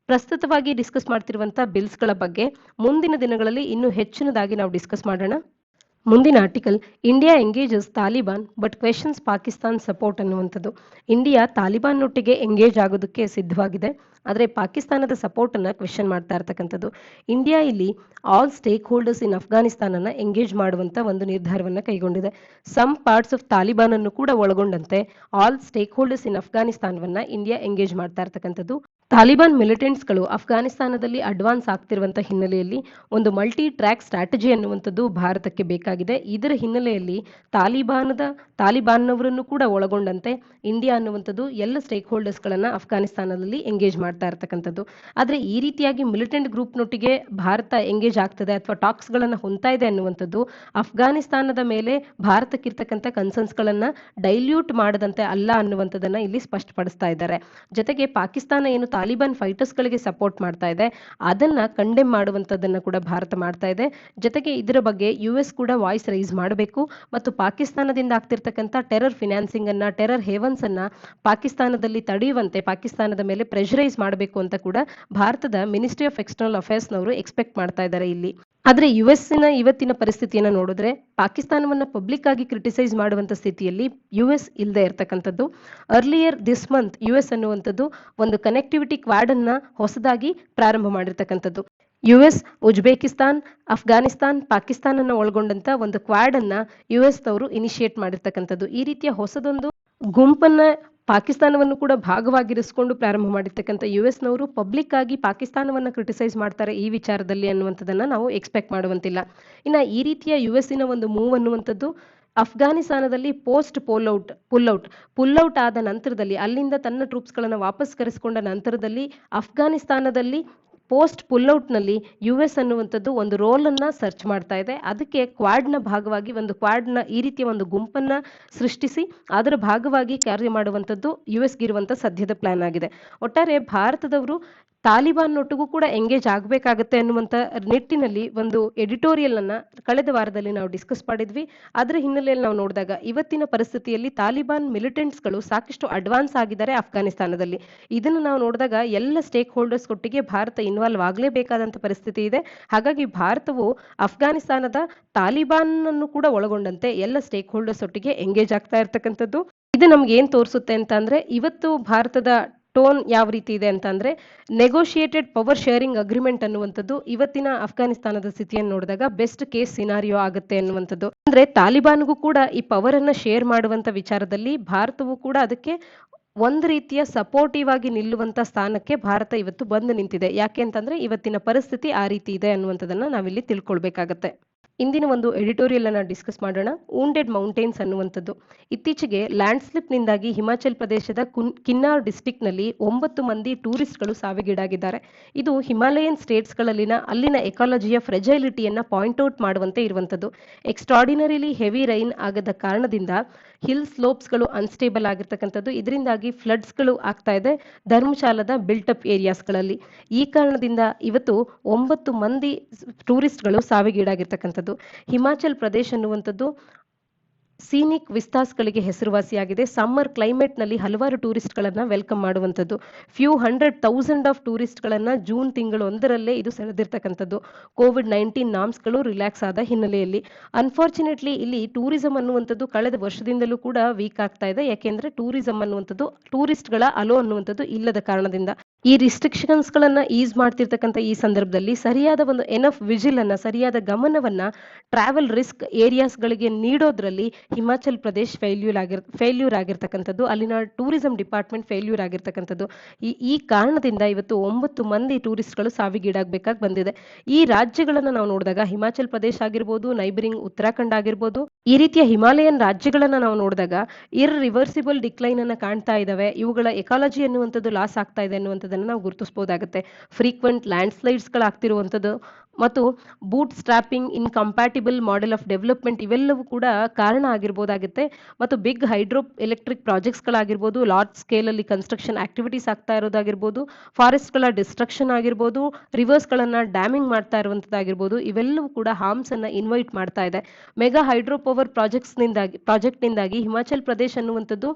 ಪ್ರಸ್ತುತವಾಗಿ ಡಿಸ್ಕಸ್ ಮಾಡ್ತಿರುವಂತಹ ಬಿಲ್ಸ್ಗಳ ಬಗ್ಗೆ ಮುಂದಿನ ದಿನಗಳಲ್ಲಿ ಇನ್ನೂ ಹೆಚ್ಚಿನದಾಗಿ ನಾವು ಡಿಸ್ಕಸ್ ಮಾಡೋಣ. ಮುಂದಿನ article India engages Taliban but questions Pakistan support ಅನ್ನುವಂಥದ್ದು. ಇಂಡಿಯಾ ತಾಲಿಬಾನ್ನೊಟ್ಟಿಗೆ ಎಂಗೇಜ್ ಆಗೋದಕ್ಕೆ ಸಿದ್ಧವಾಗಿದೆ, ಆದರೆ ಪಾಕಿಸ್ತಾನದ ಸಪೋರ್ಟ್ ಅನ್ನ ಕ್ವೆಶನ್ ಮಾಡ್ತಾ ಇರ್ತಕ್ಕಂಥದ್ದು. ಇಂಡಿಯಾ ಇಲ್ಲಿ ಆಲ್ ಸ್ಟೇಕ್ ಹೋಲ್ಡರ್ಸ್ ಇನ್ ಅಫ್ಘಾನಿಸ್ತಾನನ್ನ ಎಂಗೇಜ್ ಮಾಡುವಂತ ಒಂದು ನಿರ್ಧಾರವನ್ನ ಕೈಗೊಂಡಿದೆ. ಸಮ್ ಪಾರ್ಟ್ಸ್ ಆಫ್ ತಾಲಿಬಾನ್ ಅನ್ನು ಕೂಡ ಒಳಗೊಂಡಂತೆ ಆಲ್ ಸ್ಟೇಕ್ ಹೋಲ್ಡರ್ಸ್ ಇನ್ ಅಫ್ಘಾನಿಸ್ತಾನವನ್ನ ಇಂಡಿಯಾ ಎಂಗೇಜ್ ಮಾಡ್ತಾ ಇರ್ತಕ್ಕಂಥದ್ದು. ತಾಲಿಬಾನ್ ಮಿಲಿಟೆಂಟ್ಸ್ಗಳು ಅಫ್ಘಾನಿಸ್ತಾನದಲ್ಲಿ ಅಡ್ವಾನ್ಸ್ ಆಗ್ತಿರುವಂತಹ ಹಿನ್ನೆಲೆಯಲ್ಲಿ ಒಂದು ಮಲ್ಟಿ ಟ್ರ್ಯಾಕ್ ಸ್ಟ್ರಾಟಜಿ ಅನ್ನುವಂಥದ್ದು ಭಾರತಕ್ಕೆ ಬೇಕಾಗಿದೆ. ಇದರ ಹಿನ್ನೆಲೆಯಲ್ಲಿ ತಾಲಿಬಾನ್ನವರನ್ನು ಕೂಡ ಒಳಗೊಂಡಂತೆ ಇಂಡಿಯಾ ಅನ್ನುವಂಥದ್ದು ಎಲ್ಲ ಸ್ಟೇಕ್ ಹೋಲ್ಡರ್ಸ್ಗಳನ್ನ ಅಫ್ಘಾನಿಸ್ತಾನದಲ್ಲಿ ಎಂಗೇಜ್ ಮಾಡ್ತಾ ಇರ್ತಕ್ಕಂಥದ್ದು. ಆದರೆ ಈ ರೀತಿಯಾಗಿ ಮಿಲಿಟೆಂಟ್ ಗ್ರೂಪ್ನೊಟ್ಟಿಗೆ ಭಾರತ ಎಂಗೇಜ್ ಆಗ್ತದೆ ಅಥವಾ ಟಾಕ್ಸ್ಗಳನ್ನು ಹೊಂದ್ತಾ ಇದೆ ಅನ್ನುವಂಥದ್ದು ಅಫ್ಘಾನಿಸ್ತಾನದ ಮೇಲೆ ಭಾರತಕ್ಕಿರ್ತಕ್ಕಂಥ ಕನ್ಸರ್ನ್ಸ್ಗಳನ್ನ ಡೈಲ್ಯೂಟ್ ಮಾಡದಂತೆ ಅಲ್ಲ ಅನ್ನುವಂಥದ್ದನ್ನ ಇಲ್ಲಿ ಸ್ಪಷ್ಟಪಡಿಸ್ತಾ ಇದ್ದಾರೆ. ಜೊತೆಗೆ ಪಾಕಿಸ್ತಾನ ಏನು ತಾಲಿಬಾನ್ ಫೈಟರ್ಸ್ಗಳಿಗೆ ಸಪೋರ್ಟ್ ಮಾಡ್ತಾ ಇದೆ ಅದನ್ನ ಕಂಡೆಮ್ ಮಾಡುವಂಥದ್ದನ್ನ ಕೂಡ ಭಾರತ ಮಾಡ್ತಾ ಇದೆ. ಜೊತೆಗೆ ಇದರ ಬಗ್ಗೆ ಯುಎಸ್ ಕೂಡ ವಾಯ್ಸ್ ರೈಸ್ ಮಾಡಬೇಕು ಮತ್ತು ಪಾಕಿಸ್ತಾನದಿಂದ ಆಗ್ತಿರ್ತಕ್ಕಂಥ ಟೆರರ್ ಫಿನಾನ್ಸಿಂಗ್ ಅನ್ನ, ಟೆರರ್ ಹೇವನ್ಸ್ ಅನ್ನ ಪಾಕಿಸ್ತಾನದಲ್ಲಿ ತಡೆಯುವಂತೆ ಪಾಕಿಸ್ತಾನದ ಮೇಲೆ ಪ್ರೆಷರೈಸ್ ಮಾಡಬೇಕು ಅಂತ ಕೂಡ ಭಾರತದ ಮಿನಿಸ್ಟ್ರಿ ಆಫ್ ಎಕ್ಸ್ಟರ್ನಲ್ ಅಫೇರ್ಸ್ನವರು ಎಕ್ಸ್ಪೆಕ್ಟ್ ಮಾಡ್ತಾ ಇದ್ದಾರೆ ಇಲ್ಲಿ. ಆದ್ರೆ ಯುಎಸ್ನ ಇವತ್ತಿನ ಪರಿಸ್ಥಿತಿಯನ್ನು ನೋಡಿದ್ರೆ ಪಾಕಿಸ್ತಾನವನ್ನ ಪಬ್ಲಿಕ್ ಆಗಿ ಕ್ರಿಟಿಸೈಸ್ ಮಾಡುವಂತ ಸ್ಥಿತಿಯಲ್ಲಿ ಯುಎಸ್ ಇಲ್ಲದೆ ಇರತಕ್ಕಂಥದ್ದು. ಅರ್ಲಿಯರ್ ದಿಸ್ ಮಂತ್ ಯುಎಸ್ ಅನ್ನುವಂಥದ್ದು ಒಂದು ಕನೆಕ್ಟಿವಿಟಿ ಕ್ವಾಡ್ ಅನ್ನ ಹೊಸದಾಗಿ ಪ್ರಾರಂಭ ಮಾಡಿರ್ತಕ್ಕಂಥದ್ದು. ಯುಎಸ್, ಉಜ್ಬೇಕಿಸ್ತಾನ್, ಅಫ್ಘಾನಿಸ್ತಾನ್, ಪಾಕಿಸ್ತಾನನ್ನ ಒಳಗೊಂಡಂತ ಒಂದು ಕ್ವಾಡ್ ಅನ್ನ ಯುಎಸ್ ದವರು ಇನಿಷಿಯೇಟ್ ಮಾಡಿರ್ತಕ್ಕಂಥದ್ದು. ಈ ರೀತಿಯ ಹೊಸದೊಂದು ಗುಂಪನ್ನ ಪಾಕಿಸ್ತಾನವನ್ನು ಕೂಡ ಭಾಗವಾಗಿರಿಸಿಕೊಂಡು ಪ್ರಾರಂಭ ಮಾಡಿರ್ತಕ್ಕಂಥ ಯುಎಸ್ನವರು ಪಬ್ಲಿಕ್ ಆಗಿ ಪಾಕಿಸ್ತಾನವನ್ನ ಕ್ರಿಟಿಸೈಸ್ ಮಾಡ್ತಾರೆ ಈ ವಿಚಾರದಲ್ಲಿ ಅನ್ನುವಂಥದ್ದನ್ನ ನಾವು ಎಕ್ಸ್ಪೆಕ್ಟ್ ಮಾಡುವಂತಿಲ್ಲ. ಇನ್ನ ಈ ರೀತಿಯ ಯುಎಸ್ಸಿನ ಒಂದು ಮೂವ್ ಅನ್ನುವಂಥದ್ದು ಅಫ್ಘಾನಿಸ್ತಾನದಲ್ಲಿ ಪೋಸ್ಟ್ ಪುಲ್ಔಟ್ ಆದ ನಂತರದಲ್ಲಿ, ಅಲ್ಲಿಂದ ತನ್ನ ಟ್ರೂಪ್ಸ್ಗಳನ್ನು ವಾಪಸ್ ಕರೆಸಿಕೊಂಡ ನಂತರದಲ್ಲಿ ಅಫ್ಘಾನಿಸ್ತಾನದಲ್ಲಿ ಪೋಸ್ಟ್ ಪುಲ್ಔಟ್ನಲ್ಲಿ ಯುಎಸ್ ಅನ್ನುವಂಥದ್ದು ಒಂದು ರೋಲ್ ಅನ್ನ ಸರ್ಚ್ ಮಾಡ್ತಾ ಇದೆ. ಅದಕ್ಕೆ ಕ್ವಾಡ್ನ ಭಾಗವಾಗಿ ಒಂದು ಕ್ವಾಡ್ನ ಈ ರೀತಿಯ ಒಂದು ಗುಂಪನ್ನ ಸೃಷ್ಟಿಸಿ ಅದರ ಭಾಗವಾಗಿ ಕಾರ್ಯ ಮಾಡುವಂಥದ್ದು ಯುಎಸ್ಗಿರುವಂಥ ಸದ್ಯದ ಪ್ಲಾನ್ ಆಗಿದೆ. ಒಟ್ಟಾರೆ ಭಾರತದವರು ತಾಲಿಬಾನ್ನೊಟ್ಟಿಗೂ ಕೂಡ ಎಂಗೇಜ್ ಆಗಬೇಕಾಗತ್ತೆ ಅನ್ನುವಂಥ ನಿಟ್ಟಿನಲ್ಲಿ ಒಂದು ಎಡಿಟೋರಿಯಲ್ ಅನ್ನ ಕಳೆದ ವಾರದಲ್ಲಿ ನಾವು ಡಿಸ್ಕಸ್ ಮಾಡಿದ್ವಿ. ಅದರ ಹಿನ್ನೆಲೆಯಲ್ಲಿ ನಾವು ನೋಡಿದಾಗ ಇವತ್ತಿನ ಪರಿಸ್ಥಿತಿಯಲ್ಲಿ ತಾಲಿಬಾನ್ ಮಿಲಿಟೆಂಟ್ಸ್ಗಳು ಸಾಕಷ್ಟು ಅಡ್ವಾನ್ಸ್ ಆಗಿದ್ದಾರೆ ಅಫ್ಘಾನಿಸ್ತಾನದಲ್ಲಿ. ಇದನ್ನು ನಾವು ನೋಡಿದಾಗ ಎಲ್ಲ ಸ್ಟೇಕ್ ಹೋಲ್ಡರ್ಸ್ ಒಟ್ಟಿಗೆ ಭಾರತ ಇನ್ವಾಲ್ವ್ ಆಗಲೇಬೇಕಾದಂತ ಪರಿಸ್ಥಿತಿ ಇದೆ. ಹಾಗಾಗಿ ಭಾರತವು ಅಫ್ಘಾನಿಸ್ತಾನದ ತಾಲಿಬಾನ್ ಅನ್ನು ಕೂಡ ಒಳಗೊಂಡಂತೆ ಎಲ್ಲ ಸ್ಟೇಕ್ ಹೋಲ್ಡರ್ಸ್ ಒಟ್ಟಿಗೆ ಎಂಗೇಜ್ ಆಗ್ತಾ ಇರ್ತಕ್ಕಂಥದ್ದು. ಇದು ನಮ್ಗೆ ಏನ್ ತೋರಿಸುತ್ತೆ ಅಂತ ಅಂದ್ರೆ ಇವತ್ತು ಭಾರತದ ಟೋನ್ ಯಾವ ರೀತಿ ಇದೆ ಅಂತ ಅಂದ್ರೆ ನೆಗೋಷಿಯೇಟೆಡ್ ಪವರ್ ಶೇರಿಂಗ್ ಅಗ್ರಿಮೆಂಟ್ ಅನ್ನುವಂಥದ್ದು ಇವತ್ತಿನ ಅಫ್ಘಾನಿಸ್ತಾನದ ಸ್ಥಿತಿಯನ್ನು ನೋಡಿದಾಗ ಬೆಸ್ಟ್ ಕೇಸ್ ಸಿನಾರಿಯೋ ಆಗುತ್ತೆ ಅನ್ನುವಂಥದ್ದು. ಅಂದ್ರೆ ತಾಲಿಬಾನ್ಗೂ ಕೂಡ ಈ ಪವರ್ ಅನ್ನ ಶೇರ್ ಮಾಡುವಂತ ವಿಚಾರದಲ್ಲಿ ಭಾರತವು ಕೂಡ ಅದಕ್ಕೆ ಒಂದು ರೀತಿಯ ಸಪೋರ್ಟಿವ್ ಆಗಿ ನಿಲ್ಲುವಂತ ಸ್ಥಾನಕ್ಕೆ ಭಾರತ ಇವತ್ತು ಬಂದು ನಿಂತಿದೆ. ಯಾಕೆ ಅಂತಂದ್ರೆ ಇವತ್ತಿನ ಪರಿಸ್ಥಿತಿ ಆ ರೀತಿ ಇದೆ ಅನ್ನುವಂಥದ್ದನ್ನ ನಾವಿಲ್ಲಿ ತಿಳ್ಕೊಳ್ಬೇಕಾಗತ್ತೆ. ಇಂದಿನ ಒಂದು ಎಡಿಟೋರಿಯಲ್ ಅನ್ನ ಡಿಸ್ಕಸ್ ಮಾಡೋಣ. ವೂಂಡೆಡ್ ಮೌಂಟೇನ್ಸ್ ಅನ್ನುವಂಥದ್ದು ಇತ್ತೀಚೆಗೆ ಲ್ಯಾಂಡ್ ಸ್ಲಿಪ್ ನಿಂದಾಗಿ ಹಿಮಾಚಲ್ ಪ್ರದೇಶದ ಕಿನ್ನಾರ್ ಡಿಸ್ಟ್ರಿಕ್ಟ್ ನಲ್ಲಿ 9 ಮಂದಿ ಟೂರಿಸ್ಟ್ಗಳು ಸಾವಿಗೀಡಾಗಿದ್ದಾರೆ. ಇದು ಹಿಮಾಲಯನ್ ಸ್ಟೇಟ್ಸ್ಗಳಲ್ಲಿನ ಅಲ್ಲಿನ ಎಕಾಲಜಿಯ ಫ್ರೆಜೈಲಿಟಿಯನ್ನ ಪಾಯಿಂಟ್ ಔಟ್ ಮಾಡುವಂತೆ ಇರುವಂಥದ್ದು. ಎಕ್ಸ್ಟ್ರಾರ್ಡಿನರಿಲಿ ಹೆವಿ ರೈನ್ ಆಗದ ಕಾರಣದಿಂದ ಹಿಲ್ ಸ್ಲೋಪ್ಸ್ಗಳು ಅನ್ಸ್ಟೇಬಲ್ ಆಗಿರ್ತಕ್ಕಂಥದ್ದು. ಇದರಿಂದಾಗಿ ಫ್ಲಡ್ಸ್ಗಳು ಆಗ್ತಾ ಇದೆ ಧರ್ಮಶಾಲದ ಬಿಲ್ಟಪ್ ಏರಿಯಾಸ್ಗಳಲ್ಲಿ. ಈ ಕಾರಣದಿಂದ ಇವತ್ತು 9 ಮಂದಿ ಟೂರಿಸ್ಟ್ಗಳು ಸಾವಿಗೀಡಾಗಿರ್ತಕ್ಕಂಥದ್ದು. ಹಿಮಾಚಲ್ ಪ್ರದೇಶ ಅನ್ನುವಂಥದ್ದು ಸೀನಿಕ್ ವಿಸ್ತಾಸ್ಗಳಿಗೆ ಹೆಸರುವಾಸಿಯಾಗಿದೆ. ಸಮ್ಮರ್ ಕ್ಲೈಮೇಟ್ ನಲ್ಲಿ ಹಲವಾರು ಟೂರಿಸ್ಟ್ಗಳನ್ನ ವೆಲ್ಕಮ್ ಮಾಡುವಂಥದ್ದು. ಫ್ಯೂ 100,000 ಆಫ್ ಟೂರಿಸ್ಟ್ಗಳನ್ನ ಜೂನ್ ತಿಂಗಳು 1ರಲ್ಲೇ ಇದು ಸೆಳೆದಿರ್ತಕ್ಕಂಥದ್ದು. ಕೋವಿಡ್-19 ನಾರ್ಮ್ಸ್ಗಳು ರಿಲ್ಯಾಕ್ಸ್ ಆದ ಹಿನ್ನೆಲೆಯಲ್ಲಿ ಅನ್ಫಾರ್ಚುನೇಟ್ಲಿ ಇಲ್ಲಿ ಟೂರಿಸಂ ಅನ್ನುವಂಥದ್ದು ಕಳೆದ ವರ್ಷದಿಂದಲೂ ಕೂಡ ವೀಕ್ ಆಗ್ತಾ ಇದೆ. ಯಾಕೆಂದ್ರೆ ಟೂರಿಸಂ ಅನ್ನುವಂಥದ್ದು ಟೂರಿಸ್ಟ್ಗಳ ಅಲೋ ಅನ್ನುವಂಥದ್ದು ಇಲ್ಲದ ಕಾರಣದಿಂದ ಈ ರಿಸ್ಟ್ರಿಕ್ಷನ್ಸ್ ಗಳನ್ನ ಈಸ್ ಮಾಡ್ತಿರ್ತಕ್ಕಂಥ ಈ ಸಂದರ್ಭದಲ್ಲಿ ಸರಿಯಾದ ಒಂದು ಎನಫ್ ವಿಜಿಲ್ ಅನ್ನ, ಸರಿಯಾದ ಗಮನವನ್ನ ಟ್ರಾವೆಲ್ ರಿಸ್ಕ್ ಏರಿಯಾಸ್ ಗಳಿಗೆ ನೀಡೋದ್ರಲ್ಲಿ ಹಿಮಾಚಲ್ ಪ್ರದೇಶ್ ಫೇಲ್ಯೂರ್ ಆಗಿರ್ತಕ್ಕಂಥದ್ದು. ಅಲ್ಲಿನ ಟೂರಿಸಂ ಡಿಪಾರ್ಟ್ಮೆಂಟ್ ಫೇಲ್ಯೂರ್ ಆಗಿರ್ತಕ್ಕಂಥದ್ದು. ಈ ಕಾರಣದಿಂದ ಇವತ್ತು 9 ಮಂದಿ ಟೂರಿಸ್ಟ್ಗಳು ಸಾವಿಗೀಡಾಗಬೇಕಾಗಿ ಬಂದಿದೆ. ಈ ರಾಜ್ಯಗಳನ್ನ ನಾವು ನೋಡಿದಾಗ ಹಿಮಾಚಲ್ ಪ್ರದೇಶ ಆಗಿರ್ಬೋದು, ನೈಬರಿಂಗ್ ಉತ್ತರಾಖಂಡ್ ಆಗಿರ್ಬೋದು, ಈ ರೀತಿಯ ಹಿಮಾಲಯನ್ ರಾಜ್ಯಗಳನ್ನ ನಾವು ನೋಡಿದಾಗ ಇರ್ರಿವರ್ಸಿಬಲ್ ಡಿಕ್ಲೈನ್ ಅನ್ನ ಕಾಣ್ತಾ ಇದಾವೆ. ಇವುಗಳ ಎಕಾಲಜಿ ಅನ್ನುವಂಥದ್ದು ಲಾಸ್ ಆಗ್ತಾ ಇದೆ ಅನ್ನುವಂಥದ್ದನ್ನ ನಾವು ಗುರುತಿಸಬಹುದಾಗುತ್ತೆ. ಫ್ರೀಕ್ವೆಂಟ್ ಲ್ಯಾಂಡ್ ಸ್ಲೈಡ್ಸ್ ಗಳಾಗ್ತಿರುವಂಥದ್ದು ಮತ್ತು bootstrapping, incompatible model of development ಇವೆಲ್ಲವೂ ಕೂಡ ಕಾರಣ ಆಗಿರ್ಬೋದಾಗುತ್ತೆ. ಮತ್ತು ಬಿಗ್ ಹೈಡ್ರೋ ಎಲೆಕ್ಟ್ರಿಕ್ ಪ್ರಾಜೆಕ್ಟ್ಸ್ ಗಳಾಗಿರ್ಬೋದು, ಲಾರ್ಜ್ ಸ್ಕೇಲ್ ಅಲ್ಲಿ ಕನ್ಸ್ಟ್ರಕ್ಷನ್ ಆಕ್ಟಿವಿಟೀಸ್ ಆಗ್ತಾ ಇರೋದಾಗಿರ್ಬೋದು, ಫಾರೆಸ್ಟ್ ಗಳ ಡಿಸ್ಟ್ರಕ್ಷನ್ ಆಗಿರ್ಬೋದು, ರಿವರ್ಸ್ ಗಳನ್ನ ಡ್ಯಾಮಿಂಗ್ ಮಾಡ್ತಾ ಇರುವಂತದ್ದಾಗಿರ್ಬೋದು, ಇವೆಲ್ಲವೂ ಕೂಡ ಹಾರ್ಮ್ಸ್ ಅನ್ನ ಇನ್ವೈಟ್ ಮಾಡ್ತಾ ಇದೆ. ಮೆಗಾ ಹೈಡ್ರೋ ಪವರ್ ಪ್ರಾಜೆಕ್ಟ್ ನಿಂದಾಗಿ ಹಿಮಾಚಲ್ ಪ್ರದೇಶ್ ಅನ್ನುವಂಥದ್ದು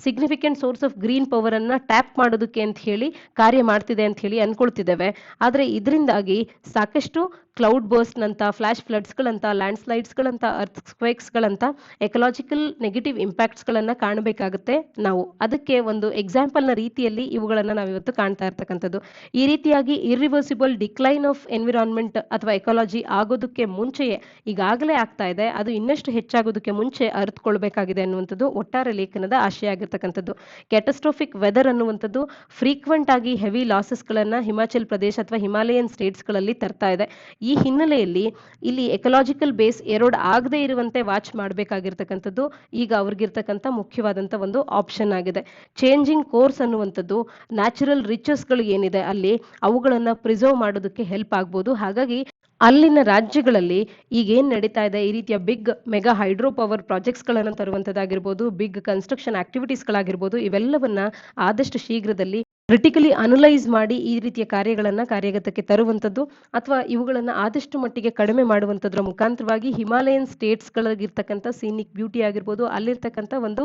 significant source of green power ಅನ್ನ ಟ್ಯಾಪ್ ಮಾಡೋದಕ್ಕೆ ಅಂತ ಹೇಳಿ ಕಾರ್ಯ ಮಾಡ್ತಿದೆ ಅಂತ ಹೇಳಿ ಅನ್ಕೊಳ್ತಿದ್ದೇವೆ. ಆದ್ರೆ ಇದರಿಂದಾಗಿ ಸಾಕಷ್ಟು ಕ್ಲೌಡ್ ಬರ್ಸ್ಟ್‌ನಂಥ, ಫ್ಲಾಶ್ ಫ್ಲಡ್ಸ್‌ಗಳಂಥ, ಲ್ಯಾಂಡ್ ಸ್ಲೈಡ್ಸ್‌ಗಳಂಥ, ಅರ್ಥ್‌ಕ್ವೇಕ್ಸ್‌ಗಳಂಥ ಎಕಲಾಜಿಕಲ್ ನೆಗೆಟಿವ್ ಇಂಪ್ಯಾಕ್ಟ್ಸ್‌ಗಳನ್ನ ಕಾಣಬೇಕಾಗುತ್ತೆ ನಾವು. ಅದಕ್ಕೆ ಒಂದು ಎಕ್ಸಾಂಪಲ್‌ನ ರೀತಿಯಲ್ಲಿ ಇವುಗಳನ್ನ ನಾವಿವತ್ತು ಕಾಣ್ತಾ ಇರ್ತಕ್ಕಂಥದ್ದು. ಈ ರೀತಿಯಾಗಿ ಇರ್ರಿವರ್ಸಿಬಲ್ ಡಿಕ್ಲೈನ್ ಆಫ್ ಎನ್ವಿರಾನ್ಮೆಂಟ್ ಅಥವಾ ಎಕಾಲಜಿ ಆಗೋದಕ್ಕೆ ಮುಂಚೆಯೇ ಈಗಾಗಲೇ ಆಗ್ತಾ ಇದೆ. ಅದು ಇನ್ನಷ್ಟು ಹೆಚ್ಚಾಗೋದಕ್ಕೆ ಮುಂಚೆ ಅರಿತುಕೊಳ್ಬೇಕಾಗಿದೆ ಅನ್ನುವಂಥದ್ದು ಒಟ್ಟಾರೆ ಲೇಖನದ ಆಶಯ ಆಗಿರ್ತಕ್ಕಂಥದ್ದು. ಕ್ಯಾಟಸ್ಟ್ರೋಫಿಕ್ ವೆದರ್ ಅನ್ನುವಂಥದ್ದು ಫ್ರೀಕ್ವೆಂಟ್ ಆಗಿ ಹೆವಿ ಲಾಸಸ್‌ಗಳನ್ನ ಹಿಮಾಚಲ್ ಪ್ರದೇಶ ಅಥವಾ ಹಿಮಾಲಯನ್ ಸ್ಟೇಟ್ಸ್‌ಗಳಲ್ಲಿ ತರ್ತಾ ಇದೆ. ಈ ಹಿನ್ನೆಲೆಯಲ್ಲಿ ಇಲ್ಲಿ ಎಕಲಾಜಿಕಲ್ ಬೇಸ್ ಎರೋಡ್ ಆಗದೇ ಇರುವಂತೆ ವಾಚ್ ಮಾಡಬೇಕಾಗಿರ್ತಕ್ಕಂಥದ್ದು ಈಗ ಅವ್ರಿಗಿರ್ತಕ್ಕಂಥ ಮುಖ್ಯವಾದಂಥ ಒಂದು ಆಪ್ಷನ್ ಆಗಿದೆ. ಚೇಂಜಿಂಗ್ ಕೋರ್ಸ್ ಅನ್ನುವಂಥದ್ದು ನ್ಯಾಚುರಲ್ ರಿಚಸ್ಗಳು ಏನಿದೆ ಅಲ್ಲಿ ಅವುಗಳನ್ನ ಪ್ರಿಸರ್ವ್ ಮಾಡೋದಕ್ಕೆ ಹೆಲ್ಪ್ ಆಗ್ಬೋದು. ಹಾಗಾಗಿ ಅಲ್ಲಿನ ರಾಜ್ಯಗಳಲ್ಲಿ ಈಗ ಏನ್ ನಡೀತಾ ಇದೆ, ಈ ರೀತಿಯ ಬಿಗ್ ಮೆಗಾ ಹೈಡ್ರೋ ಪವರ್ ಪ್ರಾಜೆಕ್ಟ್ಸ್ಗಳನ್ನು ತರುವಂಥದ್ದಾಗಿರ್ಬೋದು, ಬಿಗ್ ಕನ್ಸ್ಟ್ರಕ್ಷನ್ ಆಕ್ಟಿವಿಟೀಸ್ಗಳಾಗಿರ್ಬೋದು, ಇವೆಲ್ಲವನ್ನ ಆದಷ್ಟು ಶೀಘ್ರದಲ್ಲಿ ಕ್ರಿಟಿಕಲಿ ಅನಲೈಸ್ ಮಾಡಿ ಈ ರೀತಿಯ ಕಾರ್ಯಗಳನ್ನ ಕಾರ್ಯಗತಕ್ಕೆ ತರುವಂಥದ್ದು ಅಥವಾ ಇವುಗಳನ್ನ ಆದಷ್ಟು ಮಟ್ಟಿಗೆ ಕಡಿಮೆ ಮಾಡುವಂಥದ್ರ ಮುಖಾಂತರವಾಗಿ ಹಿಮಾಲಯನ್ ಸ್ಟೇಟ್ಸ್ಗಳಿಗಿರ್ತಕ್ಕಂಥ ಸೀನಿಕ್ ಬ್ಯೂಟಿ ಆಗಿರ್ಬೋದು, ಅಲ್ಲಿರ್ತಕ್ಕಂಥ ಒಂದು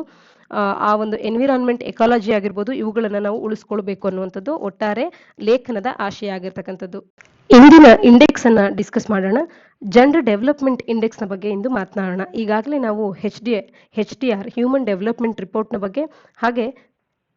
ಆ ಒಂದು ಎನ್ವಿರಾನ್ಮೆಂಟ್ ಎಕಾಲಜಿ ಆಗಿರ್ಬೋದು, ಇವುಗಳನ್ನ ನಾವು ಉಳಿಸ್ಕೊಳ್ಬೇಕು ಅನ್ನುವಂಥದ್ದು ಒಟ್ಟಾರೆ ಲೇಖನದ ಆಶಯ ಆಗಿರ್ತಕ್ಕಂಥದ್ದು. ಇಂದಿನ ಇಂಡೆಕ್ಸ್ ಅನ್ನ ಡಿಸ್ಕಸ್ ಮಾಡೋಣ. ಜೆಂಡರ್ ಡೆವಲಪ್ಮೆಂಟ್ ಇಂಡೆಕ್ಸ್ನ ಬಗ್ಗೆ ಇಂದು ಮಾತನಾಡೋಣ. ಈಗಾಗಲೇ ನಾವು HDR ಹ್ಯೂಮನ್ ಡೆವಲಪ್ಮೆಂಟ್ ರಿಪೋರ್ಟ್ನ ಬಗ್ಗೆ ಹಾಗೆ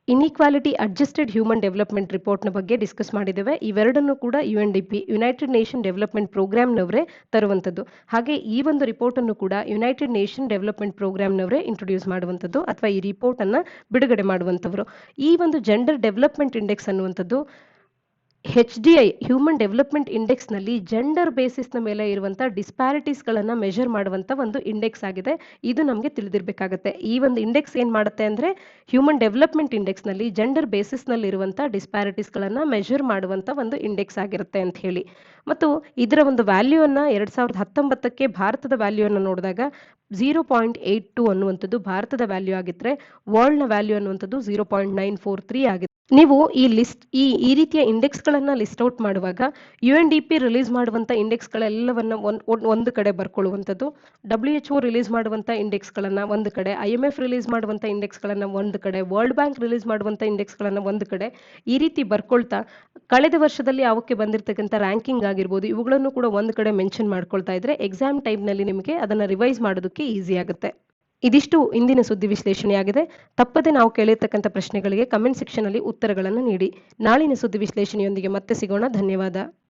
ಇನ್ಇಕ್ವಾಲಿಟಿ ಅಡ್ಜಸ್ಟೆಡ್ ಹ್ಯೂಮನ್ ಡೆವಲಪ್ಮೆಂಟ್ ರಿಪೋರ್ಟ್ನ ಬಗ್ಗೆ ಡಿಸ್ಕಸ್ ಮಾಡಿದ್ದೇವೆ. ಇವೆರಡನ್ನು ಕೂಡ UNDP ಯುನೈಟೆಡ್ ನೇಷನ್ ಡೆವಲಪ್ಮೆಂಟ್ ಪ್ರೋಗ್ರಾಮ್ನವರೇ ತರುವಂಥದ್ದು. ಹಾಗೆ ಈ ಒಂದು ರಿಪೋರ್ಟ್ ಅನ್ನು ಕೂಡ ಯುನೈಟೆಡ್ ನೇಷನ್ ಡೆವಲಪ್ಮೆಂಟ್ ಪ್ರೋಗ್ರಾಮ್ನವರೇ ಇಂಟ್ರೊಡ್ಯೂಸ್ ಮಾಡುವಂಥದ್ದು ಅಥವಾ ಈ ರಿಪೋರ್ಟ್ ಅನ್ನ ಬಿಡುಗಡೆ ಮಾಡುವಂಥವರು. ಈ ಒಂದು ಜೆಂಡರ್ ಡೆವಲಪ್ಮೆಂಟ್ ಇಂಡೆಕ್ಸ್ ಅನ್ನುವಂಥದ್ದು HDI ಹ್ಯೂಮನ್ ಡೆವಲಪ್ಮೆಂಟ್ ಇಂಡೆಕ್ಸ್ನಲ್ಲಿ ಜೆಂಡರ್ ಬೇಸಿಸ್ನ ಮೇಲೆ ಇರುವಂಥ ಡಿಸ್ಪ್ಯಾರಿಟೀಸ್ಗಳನ್ನು ಮೆಷರ್ ಮಾಡುವಂಥ ಒಂದು ಇಂಡೆಕ್ಸ್ ಆಗಿದೆ. ಇದು ನಮಗೆ ತಿಳಿದಿರಬೇಕಾಗತ್ತೆ. ಈ ಒಂದು ಇಂಡೆಕ್ಸ್ ಏನು ಮಾಡುತ್ತೆ ಅಂದರೆ ಹ್ಯೂಮನ್ ಡೆವಲಪ್ಮೆಂಟ್ ಇಂಡೆಕ್ಸ್ನಲ್ಲಿ ಜೆಂಡರ್ ಬೇಸಿಸ್ನಲ್ಲಿ ಇರುವಂಥ ಡಿಸ್ಪ್ಯಾರಿಟೀಸ್ಗಳನ್ನು ಮೆಷರ್ ಮಾಡುವಂಥ ಒಂದು ಇಂಡೆಕ್ಸ್ ಆಗಿರುತ್ತೆ ಅಂತ ಹೇಳಿ. ಮತ್ತು ಇದರ ಒಂದು ವ್ಯಾಲ್ಯೂವನ್ನು 2019ಕ್ಕೆ ಭಾರತದ ವ್ಯಾಲ್ಯೂವನ್ನು ನೋಡಿದಾಗ 0.82 ಅನ್ನುವಂಥದ್ದು ಭಾರತದ ವ್ಯಾಲ್ಯೂ ಆಗಿದ್ರೆ ವರ್ಲ್ಡ್ನ ವ್ಯಾಲ್ಯೂ ಅನ್ನುವಂಥದ್ದು 0.943 ಆಗಿದೆ. ನೀವು ಈ ರೀತಿಯ ಇಂಡೆಕ್ಸ್ಗಳನ್ನು ಲಿಸ್ಟ್ ಔಟ್ ಮಾಡುವಾಗ UNDP ರಿಲೀಸ್ ಮಾಡುವಂಥ ಇಂಡೆಕ್ಸ್ಗಳೆಲ್ಲವನ್ನ ಒಂದು ಕಡೆ ಬರ್ಕೊಳ್ಳುವಂಥದ್ದು, WHO ರಿಲೀಸ್ ಮಾಡುವಂಥ ಇಂಡೆಕ್ಸ್ಗಳನ್ನು ಒಂದು ಕಡೆ, IMF ರಿಲೀಸ್ ಮಾಡುವಂಥ ಇಂಡೆಕ್ಸ್ಗಳನ್ನು ಒಂದು ಕಡೆ, ವರ್ಲ್ಡ್ ಬ್ಯಾಂಕ್ ರಿಲೀಸ್ ಮಾಡುವಂಥ ಇಂಡೆಕ್ಸ್ಗಳನ್ನು ಒಂದು ಕಡೆ, ಈ ರೀತಿ ಬರ್ಕೊಳ್ತಾ ಕಳೆದ ವರ್ಷದಲ್ಲಿ ಅವಕ್ಕೆ ಬಂದಿರತಕ್ಕಂಥ ರ್ಯಾಂಕಿಂಗ್ ಆಗಿರ್ಬೋದು ಇವುಗಳನ್ನು ಕೂಡ ಒಂದು ಕಡೆ ಮೆನ್ಷನ್ ಮಾಡ್ಕೊಳ್ತಾ ಇದ್ರೆ ಎಕ್ಸಾಮ್ ಟೈಮ್ನಲ್ಲಿ ನಿಮಗೆ ಅದನ್ನು ರಿವೈಸ್ ಮಾಡೋದಕ್ಕೆ ಈಸಿ ಆಗುತ್ತೆ. ಇದಿಷ್ಟು ಇಂದಿನ ಸುದ್ದಿ ವಿಶ್ಲೇಷಣೆಯಾಗಿದೆ. ತಪ್ಪದೆ ನಾವು ಕೇಳಿರ್ತಕ್ಕಂಥ ಪ್ರಶ್ನೆಗಳಿಗೆ ಕಮೆಂಟ್ ಸೆಕ್ಷನ್ ಅಲ್ಲಿ ಉತ್ತರಗಳನ್ನು ನೀಡಿ. ನಾಳಿನ ಸುದ್ದಿ ವಿಶ್ಲೇಷಣೆಯೊಂದಿಗೆ ಮತ್ತೆ ಸಿಗೋಣ. ಧನ್ಯವಾದ.